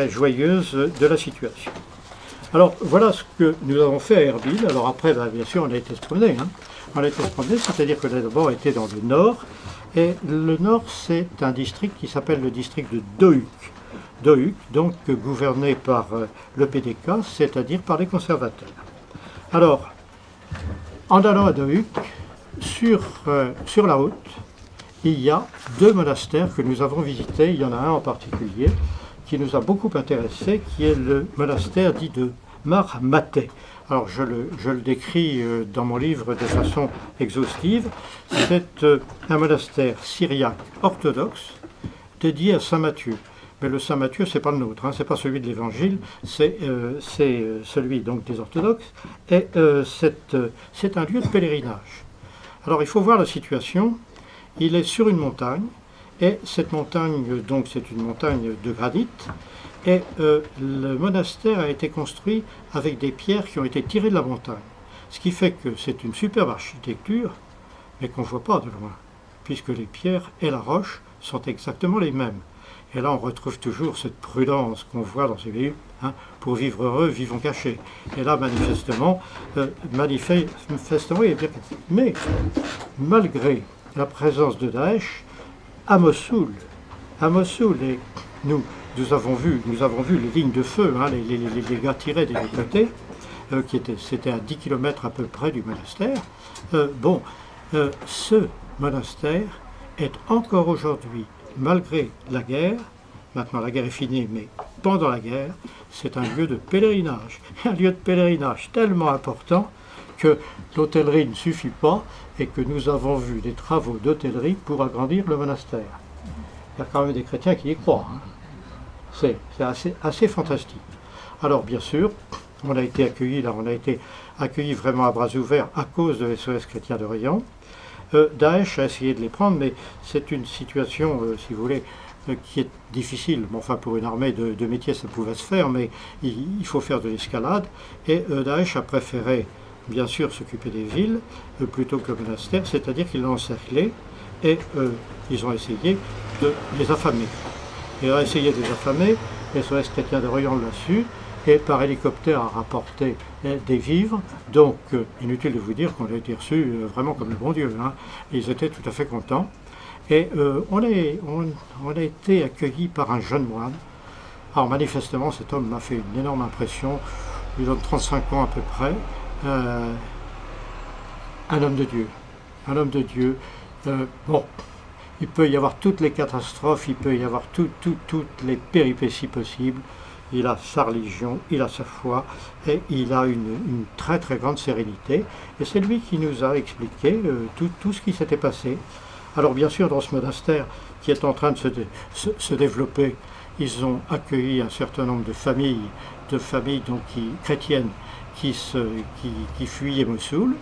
joyeuse de la situation. Alors, voilà ce que nous avons fait à Erbil. Alors après, bien sûr, on a été se promener. On a été se promener, c'est-à-dire que d'abord, on était dans le nord. Et le nord, c'est un district qui s'appelle le district de Dohuk. Dohuk, donc gouverné par le PDK, c'est-à-dire par les conservateurs. Alors, en allant à Dohuk, sur la route, il y a deux monastères que nous avons visités. Il y en a un en particulier qui nous a beaucoup intéressés, qui est le monastère dit de Mar Maté. Alors je le décris dans mon livre de façon exhaustive. C'est un monastère syriaque orthodoxe dédié à Saint Matthieu. Mais le Saint Matthieu, c'est pas le nôtre, c'est pas celui de l'Évangile, c'est celui donc des orthodoxes. Et c'est un lieu de pèlerinage. Alors il faut voir la situation. Il est sur une montagne, et cette montagne, donc c'est une montagne de granit, et le monastère a été construit avec des pierres qui ont été tirées de la montagne. Ce qui fait que c'est une superbe architecture, mais qu'on ne voit pas de loin, puisque les pierres et la roche sont exactement les mêmes. Et là, on retrouve toujours cette prudence qu'on voit dans ces livres, pour vivre heureux, vivons cachés. Et là, manifestement, il est bien. Mais, malgré la présence de Daesh, à Mossoul, et nous avons vu les lignes de feu, les gars tiraient des deux côtés, c'était à 10 km à peu près du monastère. Ce monastère est encore aujourd'hui, malgré la guerre, maintenant la guerre est finie, mais pendant la guerre, c'est un lieu de pèlerinage. Un lieu de pèlerinage tellement important que l'hôtellerie ne suffit pas et que nous avons vu des travaux d'hôtellerie pour agrandir le monastère. Il y a quand même des chrétiens qui y croient. C'est assez fantastique. Alors bien sûr, on a été accueillis vraiment à bras ouverts à cause de SOS Chrétiens d'Orient. Daesh a essayé de les prendre, mais c'est une situation, si vous voulez, qui est difficile. Bon, enfin, pour une armée de métier, ça pouvait se faire, mais il faut faire de l'escalade. Et Daesh a préféré, bien sûr, s'occuper des villes plutôt que le monastère, c'est-à-dire qu'ils l'ont encerclé et ils ont essayé de les affamer. Ils ont essayé de les affamer, les SOS chrétiens d'Orient l'a su, et par hélicoptère a rapporté des vivres. Donc, inutile de vous dire qu'on a été reçus vraiment comme le bon Dieu. Hein. Ils étaient tout à fait contents. Et on a été accueillis par un jeune moine. Alors manifestement, cet homme m'a fait une énorme impression. Il a 35 ans à peu près. Un homme de Dieu. Un homme de Dieu. Bon, il peut y avoir toutes les catastrophes, il peut y avoir toutes les péripéties possibles. Il a sa religion, il a sa foi et il a une très très grande sérénité. Et c'est lui qui nous a expliqué tout ce qui s'était passé. Alors bien sûr, dans ce monastère qui est en train de se développer, ils ont accueilli un certain nombre de familles donc, chrétiennes qui fuyaient Mossoul.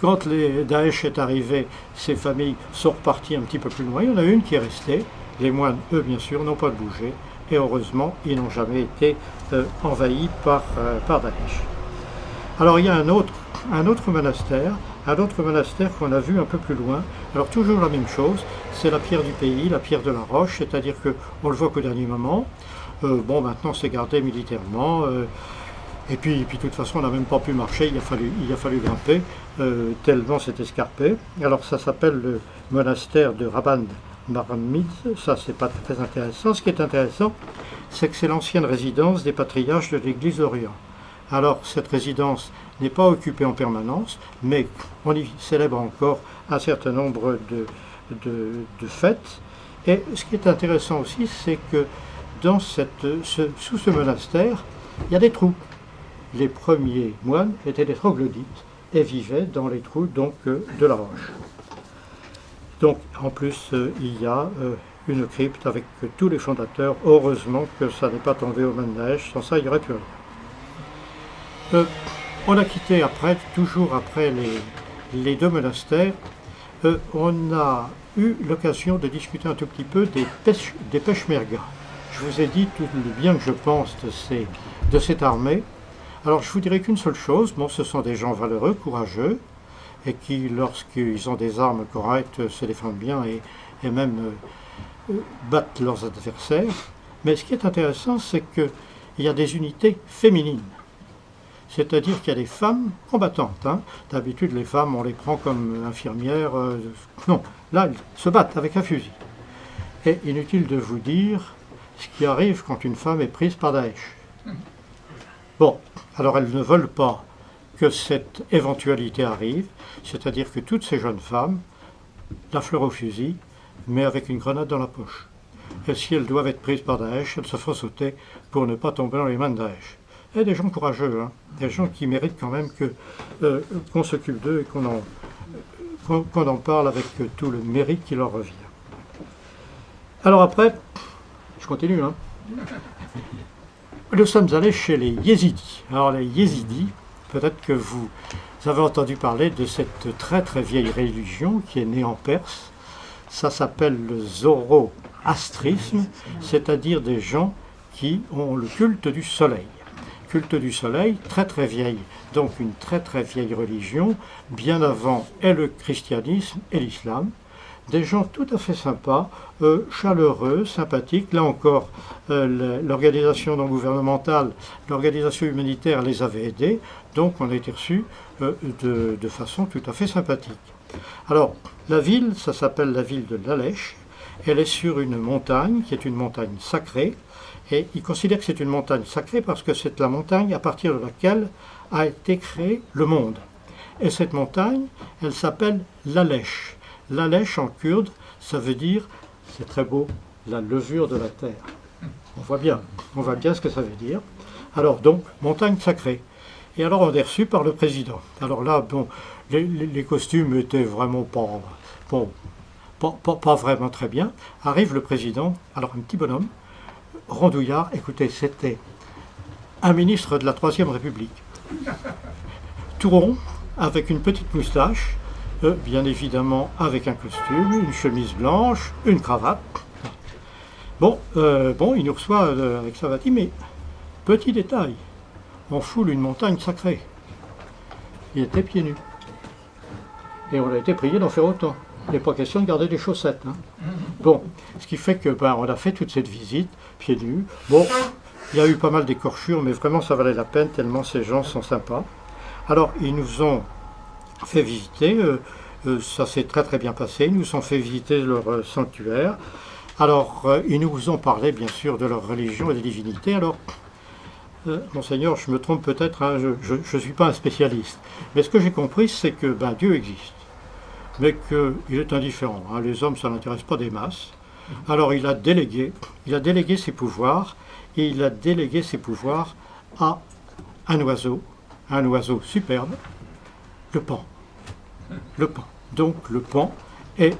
Quand les Daesh est arrivé, ces familles sont reparties un petit peu plus loin. Il y en a une qui est restée. Les moines, eux, bien sûr, n'ont pas bougé. Et heureusement, ils n'ont jamais été envahis par Daesh. Alors il y a un autre monastère qu'on a vu un peu plus loin. Alors toujours la même chose, c'est la pierre du pays, la pierre de la roche, c'est-à-dire qu'on le voit qu'au dernier moment. Bon, maintenant c'est gardé militairement. Et puis de toute façon, on n'a même pas pu marcher, il a fallu grimper, tellement c'est escarpé. Alors ça s'appelle le monastère de Rabban Marmitz, ça c'est pas très intéressant. Ce qui est intéressant, c'est que c'est l'ancienne résidence des patriarches de l'Église d'Orient. Alors cette résidence n'est pas occupée en permanence, mais on y célèbre encore un certain nombre de fêtes. Et ce qui est intéressant aussi, c'est que dans sous ce monastère, il y a des trous. Les premiers moines étaient des troglodytes et vivaient dans les trous donc, de la roche. Donc en plus, il y a une crypte avec tous les fondateurs. Heureusement que ça n'est pas tombé au Daesh, sans ça il n'y aurait plus rien. On a quitté toujours après les deux monastères, on a eu l'occasion de discuter un tout petit peu des peshmerga. Je vous ai dit tout le bien que je pense de cette armée. Alors je vous dirais qu'une seule chose, bon, ce sont des gens valeureux, courageux, et qui, lorsqu'ils ont des armes correctes, se défendent bien et même battent leurs adversaires. Mais ce qui est intéressant, c'est qu'il y a des unités féminines. C'est-à-dire qu'il y a des femmes combattantes. Hein. D'habitude, les femmes, on les prend comme infirmières. Non, là, elles se battent avec un fusil. Et inutile de vous dire ce qui arrive quand une femme est prise par Daesh. Bon, alors elles ne veulent pas que cette éventualité arrive, c'est-à-dire que toutes ces jeunes femmes, la fleur au fusil, mais avec une grenade dans la poche. Et si elles doivent être prises par Daesh, elles se font sauter pour ne pas tomber dans les mains de Daesh. Et des gens courageux, hein, des gens qui méritent quand même qu'on s'occupe d'eux et qu'on en parle avec tout le mérite qui leur revient. Alors après, je continue, hein. Nous sommes allés chez les Yézidis. Alors les Yézidis, peut-être que vous avez entendu parler de cette très très vieille religion qui est née en Perse. Ça s'appelle le zoroastrisme, c'est-à-dire des gens qui ont le culte du soleil. Culte du soleil, très très vieille, donc une très très vieille religion, bien avant et le christianisme et l'islam. Des gens tout à fait sympas, chaleureux, sympathiques. Là encore, l'organisation non gouvernementale, l'organisation humanitaire les avait aidés, donc on a été reçus de façon tout à fait sympathique. Alors, la ville, ça s'appelle la ville de Lalesh. Elle est sur une montagne, qui est une montagne sacrée, et ils considèrent que c'est une montagne sacrée parce que c'est la montagne à partir de laquelle a été créé le monde. Et cette montagne, elle s'appelle Lalesh. Lalesh en kurde, ça veut dire, c'est très beau, la levure de la terre. On voit bien ce que ça veut dire. Alors donc, montagne sacrée. Et alors on est reçu par le président. Alors là, bon, les costumes étaient vraiment pas vraiment très bien. Arrive le président, alors un petit bonhomme, rondouillard, écoutez, c'était un ministre de la Troisième République. Tout rond, avec une petite moustache, bien évidemment avec un costume, une chemise blanche, une cravate. Bon, il nous reçoit avec ça, va dire, mais petit détail, on foule une montagne sacrée. Il était pieds nus. Et on a été prié d'en faire autant. Il n'est pas question de garder des chaussettes. Hein. Bon, ce qui fait que on a fait toute cette visite, pieds nus. Bon, il y a eu pas mal d'écorchures, mais vraiment ça valait la peine, tellement ces gens sont sympas. Alors, ils nous ont fait visiter, ça s'est très très bien passé, ils nous ont fait visiter leur sanctuaire. Alors, ils nous ont parlé bien sûr de leur religion et des divinités. Alors, Monseigneur, je me trompe peut-être, hein, je ne suis pas un spécialiste. Mais ce que j'ai compris, c'est que Dieu existe, mais qu'il est indifférent. Hein, les hommes, ça n'intéresse pas des masses. Alors il a délégué ses pouvoirs, et il a délégué ses pouvoirs à un oiseau superbe, le paon. Le paon. Donc le paon est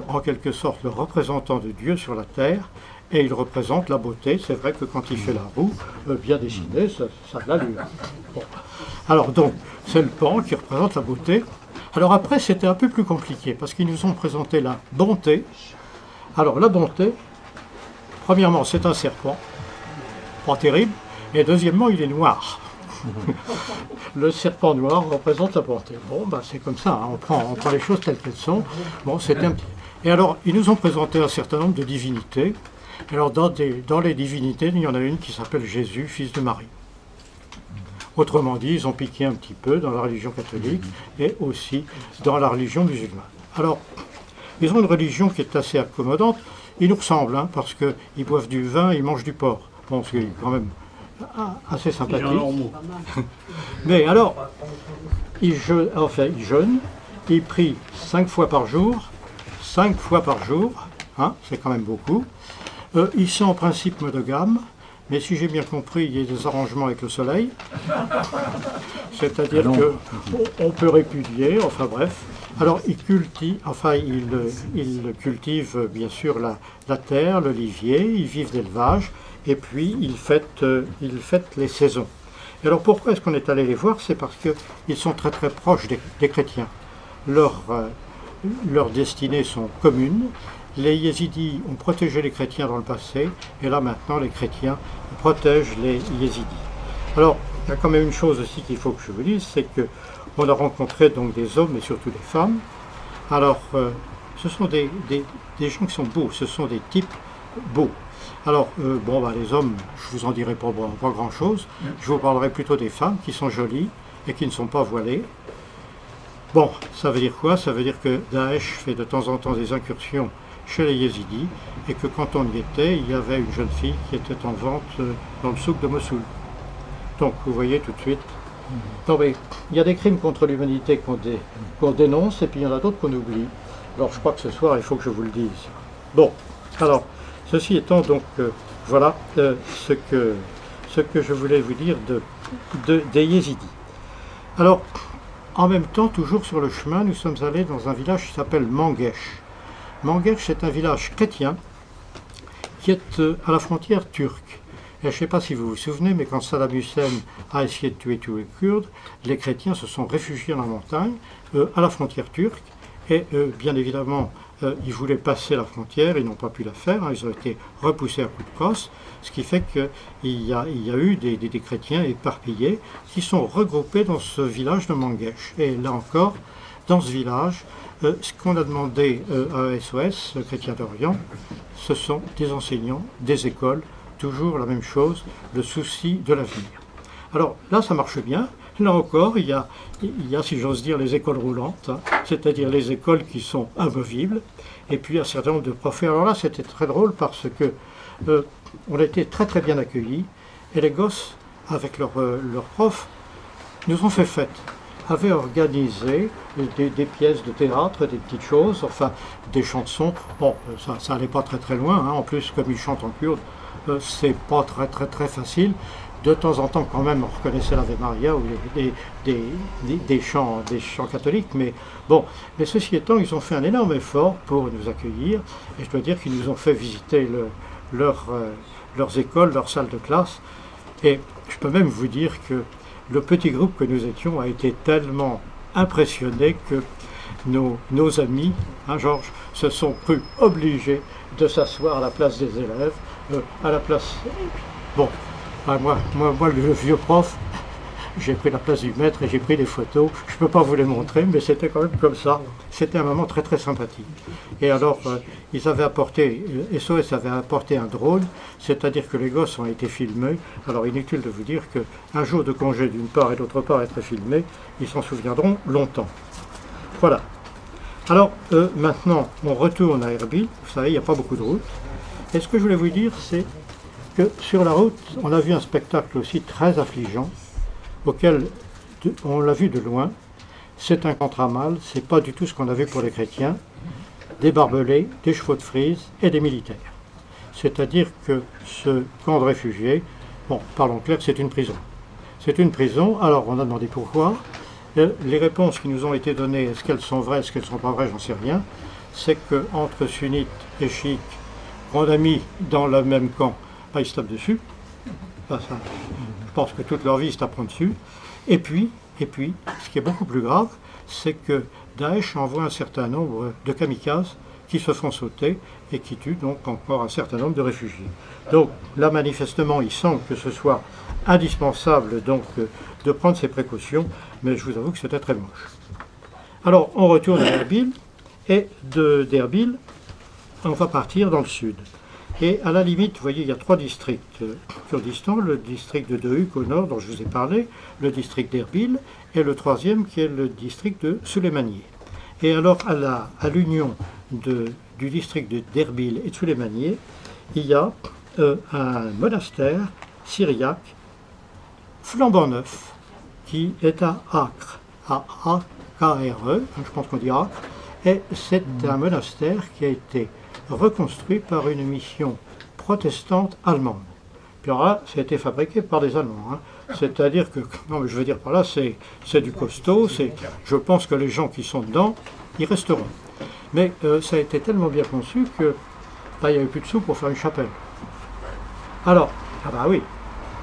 en quelque sorte le représentant de Dieu sur la terre, et il représente la beauté. C'est vrai que quand il fait la roue, bien dessinée, ça a de l'allure. Bon. Alors donc, c'est le paon qui représente la beauté. Alors après, c'était un peu plus compliqué, parce qu'ils nous ont présenté la bonté. Alors la bonté, premièrement, c'est un serpent, pas terrible, et deuxièmement, il est noir. Le serpent noir représente la bonté. Bon, c'est comme ça, hein, on prend les choses telles qu'elles sont. Bon, c'était un petit... Et alors, ils nous ont présenté un certain nombre de divinités. Alors, dans les divinités, il y en a une qui s'appelle Jésus, fils de Marie. Autrement dit, ils ont piqué un petit peu dans la religion catholique et aussi dans la religion musulmane. Alors, ils ont une religion qui est assez accommodante. Ils nous ressemblent, hein, parce qu'ils boivent du vin, ils mangent du porc. Bon, c'est quand même assez sympathique. Mais alors, ils jeûnent, ils prient 5 fois par jour, hein, c'est quand même beaucoup. Ils sont en principe monogames, mais si j'ai bien compris, il y a des arrangements avec le soleil. C'est-à-dire qu'on peut répudier, enfin bref. Alors ils cultivent bien sûr la terre, l'olivier, ils vivent d'élevage, et puis ils fêtent les saisons. Et alors pourquoi est-ce qu'on est allé les voir? C'est parce qu'ils sont très très proches des chrétiens. Leurs destinées sont communes. Les yézidis ont protégé les chrétiens dans le passé, et là maintenant les chrétiens protègent les yézidis. Alors, il y a quand même une chose aussi qu'il faut que je vous dise, c'est qu'on a rencontré donc des hommes, mais surtout des femmes. Alors, ce sont des gens qui sont beaux, ce sont des types beaux. Alors, les hommes, je vous en dirai pas grand-chose, je vous parlerai plutôt des femmes qui sont jolies et qui ne sont pas voilées. Bon, ça veut dire quoi? Ça veut dire que Daesh fait de temps en temps des incursions chez les yézidis, et que quand on y était, il y avait une jeune fille qui était en vente dans le souk de Mossoul. Donc vous voyez tout de suite, non, mais il y a des crimes contre l'humanité qu'on dénonce, et puis il y en a d'autres qu'on oublie. Alors je crois que ce soir, il faut que je vous le dise. Bon, alors, ceci étant, donc, voilà ce que je voulais vous dire des yézidis. Alors, en même temps, toujours sur le chemin, nous sommes allés dans un village qui s'appelle Manguesh. Manguesh, c'est un village chrétien qui est à la frontière turque. Et je ne sais pas si vous vous souvenez, mais quand Saddam Hussein a essayé de tuer tous les Kurdes, les chrétiens se sont réfugiés dans la montagne, à la frontière turque, et bien évidemment, ils voulaient passer la frontière, ils n'ont pas pu la faire, hein, ils ont été repoussés à coups de crosse, ce qui fait qu'il y a eu des chrétiens éparpillés qui sont regroupés dans ce village de Manguesh. Et là encore, dans ce village, ce qu'on a demandé à SOS, le Chrétien d'Orient, ce sont des enseignants, des écoles, toujours la même chose, le souci de l'avenir. Alors là, ça marche bien. Là encore, il y a, si j'ose dire, les écoles roulantes, hein, c'est-à-dire les écoles qui sont amovibles, et puis un certain nombre de profs. Alors là, c'était très drôle parce que on a été très très bien accueillis, et les gosses, avec leurs profs, nous ont fait fête, avaient organisé des pièces de théâtre, des petites choses, enfin des chansons. Bon, ça allait pas très très loin, hein. En plus, comme ils chantent en kurde, c'est pas très très très facile. De temps en temps, quand même, on reconnaissait l'Ave Maria ou des chants catholiques, mais bon. Mais ceci étant, ils ont fait un énorme effort pour nous accueillir, et je dois dire qu'ils nous ont fait visiter leurs écoles, leurs salles de classe, et je peux même vous dire que le petit groupe que nous étions a été tellement impressionné que nos amis, hein, Georges, se sont crus obligés de s'asseoir à la place des élèves, à la place... Bon, moi, le vieux prof, j'ai pris la place du maître et j'ai pris des photos. Je ne peux pas vous les montrer, mais c'était quand même comme ça. C'était un moment très très sympathique. Et alors, ils avaient apporté, SOS avait apporté un drone, c'est-à-dire que les gosses ont été filmés. Alors inutile de vous dire qu'un jour de congé d'une part et d'autre part être filmé, ils s'en souviendront longtemps. Voilà. Alors maintenant, on retourne à Erbil. Vous savez, il n'y a pas beaucoup de routes. Et ce que je voulais vous dire, c'est que sur la route, on a vu un spectacle aussi très affligeant, auquel on l'a vu de loin. C'est un contre-mal, c'est pas du tout ce qu'on a vu pour les chrétiens, des barbelés, des chevaux de frise et des militaires. C'est-à-dire que ce camp de réfugiés, bon, parlons clair, c'est une prison. C'est une prison, alors on a demandé pourquoi. Les réponses qui nous ont été données, est-ce qu'elles sont vraies, est-ce qu'elles ne sont pas vraies, j'en sais rien, c'est qu'entre sunnites et chiites, qu'on a mis dans le même camp, ils se tapent dessus. Je pense que toute leur vie se taperont dessus. Et puis, ce qui est beaucoup plus grave, c'est que Daesh envoie un certain nombre de kamikazes qui se font sauter et qui tuent donc encore un certain nombre de réfugiés. Donc là, manifestement, il semble que ce soit indispensable donc de prendre ces précautions, mais je vous avoue que c'était très moche. Alors, on retourne à Erbil, et d'Erbil, on va partir dans le sud. Et à la limite, vous voyez, il y a 3 districts Kurdistan, le district de Dehuk au nord, dont je vous ai parlé, le district d'Erbil, et le 3e qui est le district de Suleymaniye. Et alors, à l'union du district d'Erbil et de Suleymaniye, il y a un monastère syriaque flambant neuf, qui est à Acre, à A-K-R-E, je pense qu'on dit Acre, et c'est un monastère qui a été reconstruit par une mission protestante allemande. Puis alors là, ça a été fabriqué par des Allemands. Hein. C'est-à-dire que, non mais je veux dire par là, c'est du costaud, je pense que les gens qui sont dedans, ils resteront. Mais ça a été tellement bien conçu que il n'y avait plus de sous pour faire une chapelle. Alors, ah bah oui,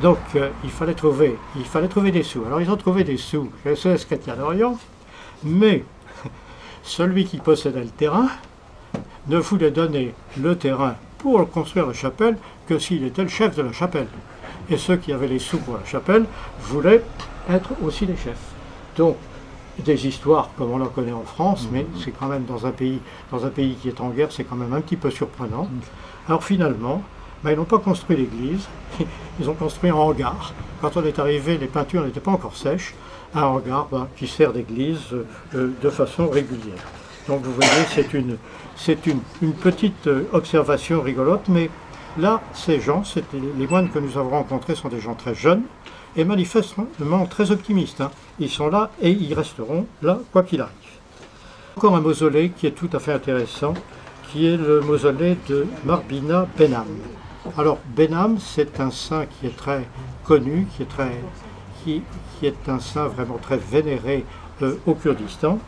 donc il fallait trouver des sous. Alors ils ont trouvé des sous chez SOS Chrétien d'Orient, mais celui qui possédait le terrain ne voulait donner le terrain pour construire la chapelle que s'il était le chef de la chapelle. Et ceux qui avaient les sous pour la chapelle voulaient être aussi les chefs. Donc, des histoires comme on en connaît en France, mais c'est quand même dans un pays qui est en guerre, c'est quand même un petit peu surprenant. Alors finalement, ils n'ont pas construit l'église, ils ont construit un hangar. Quand on est arrivé, les peintures n'étaient pas encore sèches, un hangar qui sert d'église de façon régulière. Donc vous voyez, c'est une petite observation rigolote, mais là, ces gens, les moines que nous avons rencontrés sont des gens très jeunes et manifestement très optimistes. Hein. Ils sont là et ils resteront là, quoi qu'il arrive. Encore un mausolée qui est tout à fait intéressant, qui est le mausolée de Marbina Benam. Alors, Benam, c'est un saint qui est très connu, qui est un saint vraiment très vénéré au Kurdistan.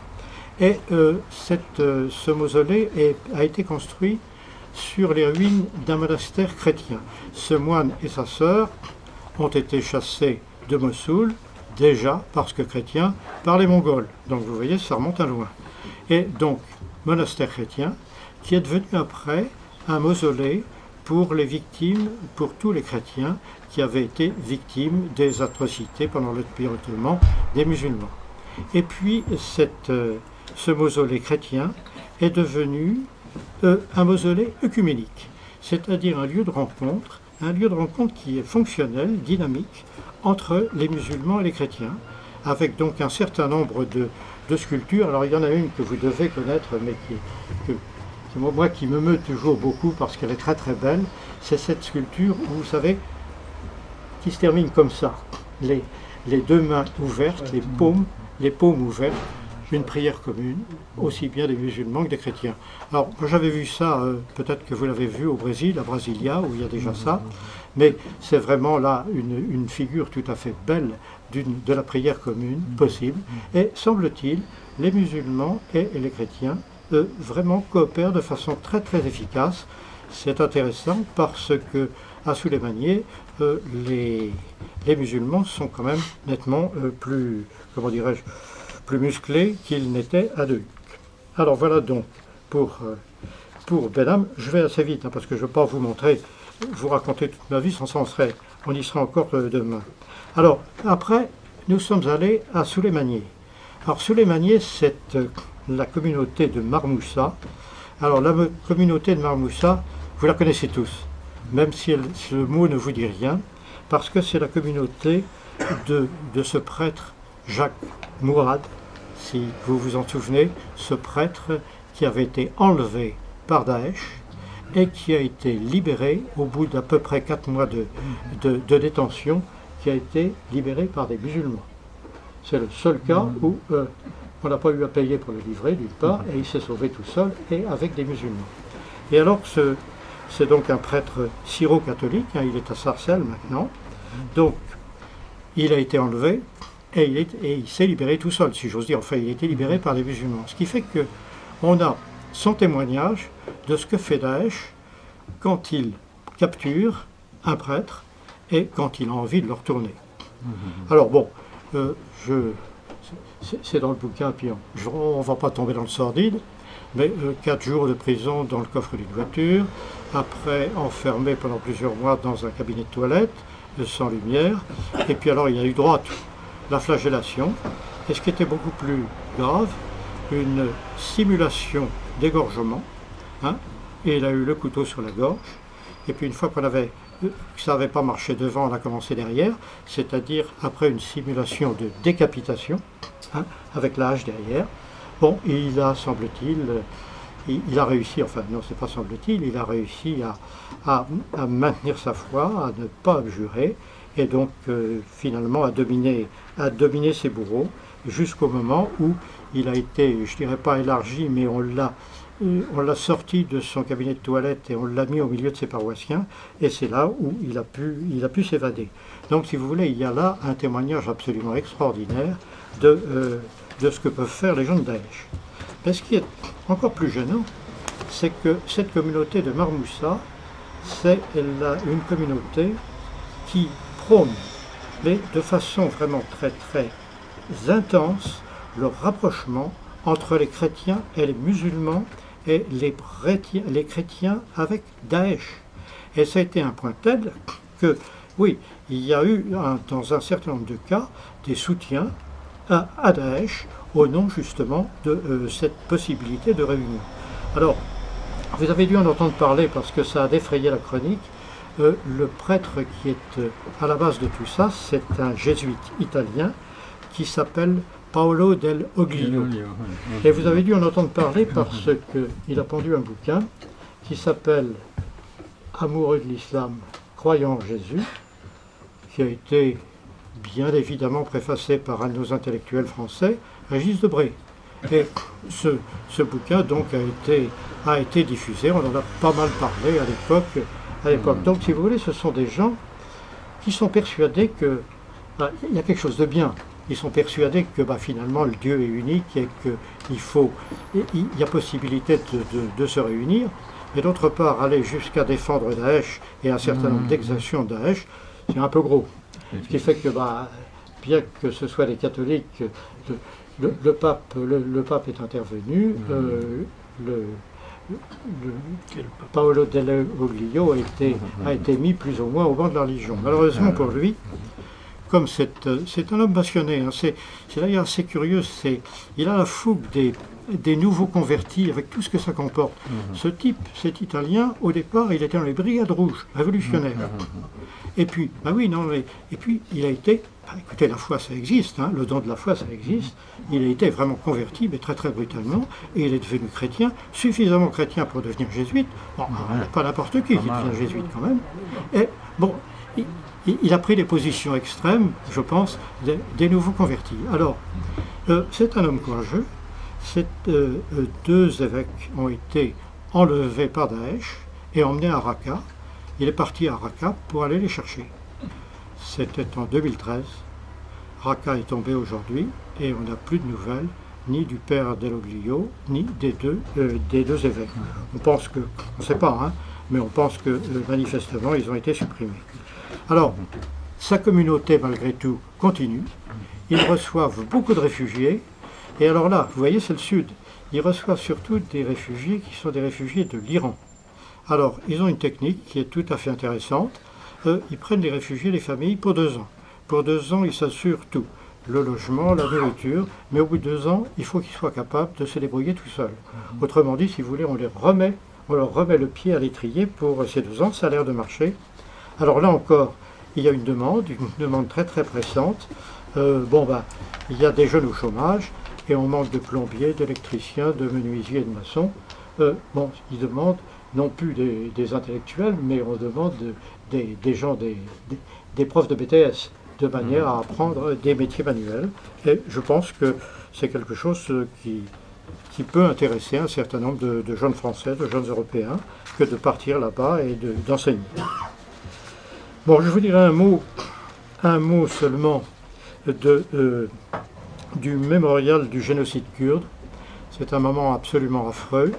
Et ce mausolée a été construit sur les ruines d'un monastère chrétien. Ce moine et sa sœur ont été chassés de Mossoul, déjà, parce que chrétiens, par les Mongols. Donc vous voyez, ça remonte à loin. Et donc, monastère chrétien, qui est devenu après un mausolée pour les victimes, pour tous les chrétiens qui avaient été victimes des atrocités pendant l'Empire ottoman des musulmans. Et puis, ce mausolée chrétien est devenu un mausolée œcuménique, c'est-à-dire un lieu de rencontre qui est fonctionnel, dynamique, entre les musulmans et les chrétiens, avec donc un certain nombre de sculptures. Alors il y en a une que vous devez connaître, mais moi qui me meut toujours beaucoup parce qu'elle est très très belle, c'est cette sculpture où vous savez, qui se termine comme ça, les 2 mains ouvertes, les paumes ouvertes, une prière commune, aussi bien des musulmans que des chrétiens. Alors, moi j'avais vu ça, peut-être que vous l'avez vu au Brésil, à Brasilia, où il y a déjà ça, mais c'est vraiment là une figure tout à fait belle de la prière commune possible. Et semble-t-il, les musulmans et les chrétiens, vraiment coopèrent de façon très très efficace. C'est intéressant parce que à Suleymaniye, les musulmans sont quand même nettement plus, comment dirais-je, plus musclés qu'ils n'étaient à Dehuk. Alors voilà donc pour Benham. Je vais assez vite, hein, parce que je ne veux pas vous montrer, vous raconter toute ma vie, on y sera encore demain. Alors, après, nous sommes allés à Souleymanié. Alors, Souleymanié, c'est la communauté de Marmoussa. Alors, la communauté de Marmoussa, vous la connaissez tous, même si le mot ne vous dit rien, parce que c'est la communauté de ce prêtre Jacques Mourad, si vous vous en souvenez, ce prêtre qui avait été enlevé par Daesh et qui a été libéré au bout d'à peu près 4 mois de détention, qui a été libéré par des musulmans. C'est le seul cas où on n'a pas eu à payer pour le livrer, d'une part, et il s'est sauvé tout seul et avec des musulmans. Et alors, c'est donc un prêtre syro-catholique, hein, il est à Sarcelles maintenant, donc il a été enlevé et il s'est libéré tout seul, si j'ose dire. Enfin, il a été libéré par les musulmans. Ce qui fait qu'on a son témoignage de ce que fait Daesh quand il capture un prêtre et quand il a envie de le retourner. Alors bon, c'est dans le bouquin, puis on ne va pas tomber dans le sordide, mais 4 jours de prison dans le coffre d'une voiture, après enfermé pendant plusieurs mois dans un cabinet de toilette, sans lumière, et puis alors il a eu droit à tout. La flagellation, et ce qui était beaucoup plus grave, une simulation d'égorgement, hein, et il a eu le couteau sur la gorge, et puis une fois que ça n'avait pas marché devant, on a commencé derrière, c'est-à-dire après une simulation de décapitation, hein, avec la hache derrière. Bon, il a, semble-t-il, il a réussi, enfin non, c'est pas semble-t-il, il a réussi à maintenir sa foi, à ne pas abjurer, et donc finalement à dominer ses bourreaux, jusqu'au moment où il a été, je dirais pas élargi, mais on l'a sorti de son cabinet de toilette et on l'a mis au milieu de ses paroissiens, et c'est là où il a pu s'évader. Donc si vous voulez, il y a là un témoignage absolument extraordinaire de ce que peuvent faire les gens de Daesh. Mais ce qui est encore plus gênant, c'est que cette communauté de Marmoussa, c'est une communauté qui prône, mais de façon vraiment très très intense, le rapprochement entre les chrétiens et les musulmans et les chrétiens avec Daesh. Et ça a été un point tel que, oui, il y a eu dans un certain nombre de cas des soutiens à Daesh au nom justement de cette possibilité de réunion. Alors, vous avez dû en entendre parler parce que ça a défrayé la chronique. Le prêtre qui est à la base de tout ça, c'est un jésuite italien qui s'appelle Paolo del Oglio. Et vous avez dû en entendre parler parce qu'il a pendu un bouquin qui s'appelle Amoureux de l'islam, croyant en Jésus, qui a été bien évidemment préfacé par un de nos intellectuels français, Régis Debray. Et ce bouquin donc a été diffusé, on en a pas mal parlé à l'époque. Donc si vous voulez, ce sont des gens qui sont persuadés qu'il y a quelque chose de bien. Ils sont persuadés que finalement le Dieu est unique et qu'il y a possibilité de se réunir. Et d'autre part, aller jusqu'à défendre Daesh et un certain nombre d'exactions de Daesh, c'est un peu gros. Ce qui fait que bien que ce soit les catholiques, le pape est intervenu, Paolo del Oglio a été mis plus ou moins au banc de la religion. Malheureusement pour lui, comme c'est un homme passionné, hein, c'est d'ailleurs assez curieux, il a la fougue des nouveaux convertis avec tout ce que ça comporte. Ce type, cet Italien, au départ, il était dans les brigades rouges, révolutionnaires. Et puis, et puis il a été, écoutez, la foi ça existe, hein, le don de la foi ça existe, il a été vraiment converti, mais très très brutalement, et il est devenu chrétien, suffisamment chrétien pour devenir jésuite, bon, pas n'importe qui devient jésuite quand même, et bon, il a pris des positions extrêmes, je pense, des nouveaux convertis. Alors, c'est un homme courageux, deux évêques ont été enlevés par Daesh et emmenés à Raqqa. Il est parti à Raqqa pour aller les chercher. C'était en 2013. Raqqa est tombé aujourd'hui et on n'a plus de nouvelles ni du père Del Oglio, ni des deux évêques. On pense que, on ne sait pas, hein, mais on pense que manifestement ils ont été supprimés. Alors, sa communauté malgré tout continue. Ils reçoivent beaucoup de réfugiés. Et alors là, vous voyez, c'est le sud. ils reçoivent surtout des réfugiés qui sont des réfugiés de l'Iran. Alors, ils ont une technique qui est tout à fait intéressante. Ils prennent les réfugiés, les familles, pour 2 ans. Pour 2 ans, ils s'assurent tout. Le logement, la nourriture, mais au bout de 2 ans, il faut qu'ils soient capables de se débrouiller tout seuls. Autrement dit, si vous voulez, on leur remet le pied à l'étrier pour ces 2 ans, ça a l'air de marcher. Alors là encore, il y a une demande très très pressante. Il y a des jeunes au chômage, et on manque de plombiers, d'électriciens, de menuisiers et de maçons. Ils demandent non plus des intellectuels, mais on demande des gens, des profs de BTS, de manière à apprendre des métiers manuels. Et je pense que c'est quelque chose qui peut intéresser un certain nombre de jeunes Français, de jeunes Européens, que de partir là-bas et d'enseigner. Bon, je vous dirai un mot seulement du mémorial du génocide kurde. C'est un moment absolument affreux.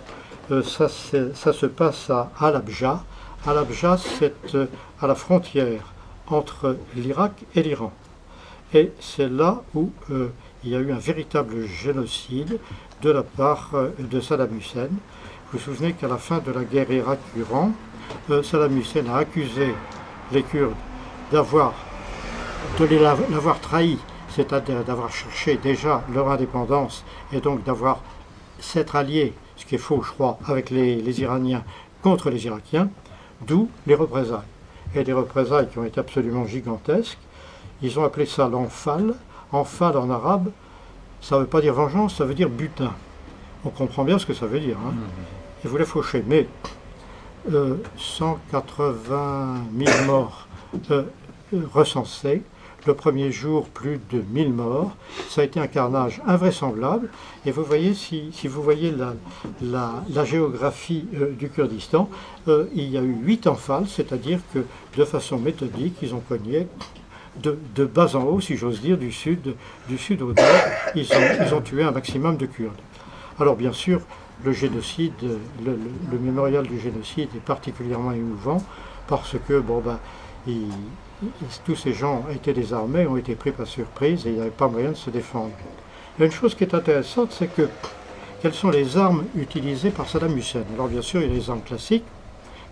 Ça se passe à Halabja. Halabja, c'est à la frontière entre l'Irak et l'Iran. Et c'est là où il y a eu un véritable génocide de la part de Saddam Hussein. Vous vous souvenez qu'à la fin de la guerre Irak-Iran, Saddam Hussein a accusé les Kurdes l'avoir trahi, c'est-à-dire d'avoir cherché déjà leur indépendance et donc s'être alliés, ce qui est faux je crois, avec les Iraniens contre les Irakiens, d'où les représailles. Et des représailles qui ont été absolument gigantesques. Ils ont appelé ça l'Anfal. Anfal en arabe, ça ne veut pas dire vengeance, ça veut dire butin. On comprend bien ce que ça veut dire. Hein. Ils voulaient faucher, mais 180 000 morts recensés. Le premier jour, plus de 1000 morts. Ça a été un carnage invraisemblable. Et vous voyez, si vous voyez la géographie du Kurdistan, il y a eu 8 Anfals, c'est-à-dire que de façon méthodique, ils ont cogné de bas en haut, si j'ose dire, du sud au nord. Ils ont tué un maximum de Kurdes. Alors bien sûr, le génocide, le mémorial du génocide est particulièrement émouvant parce que tous ces gens étaient désarmés, ont été pris par surprise et il n'y avait pas moyen de se défendre. Il y a une chose qui est intéressante, c'est quelles sont les armes utilisées par Saddam Hussein. Alors bien sûr, il y a les armes classiques,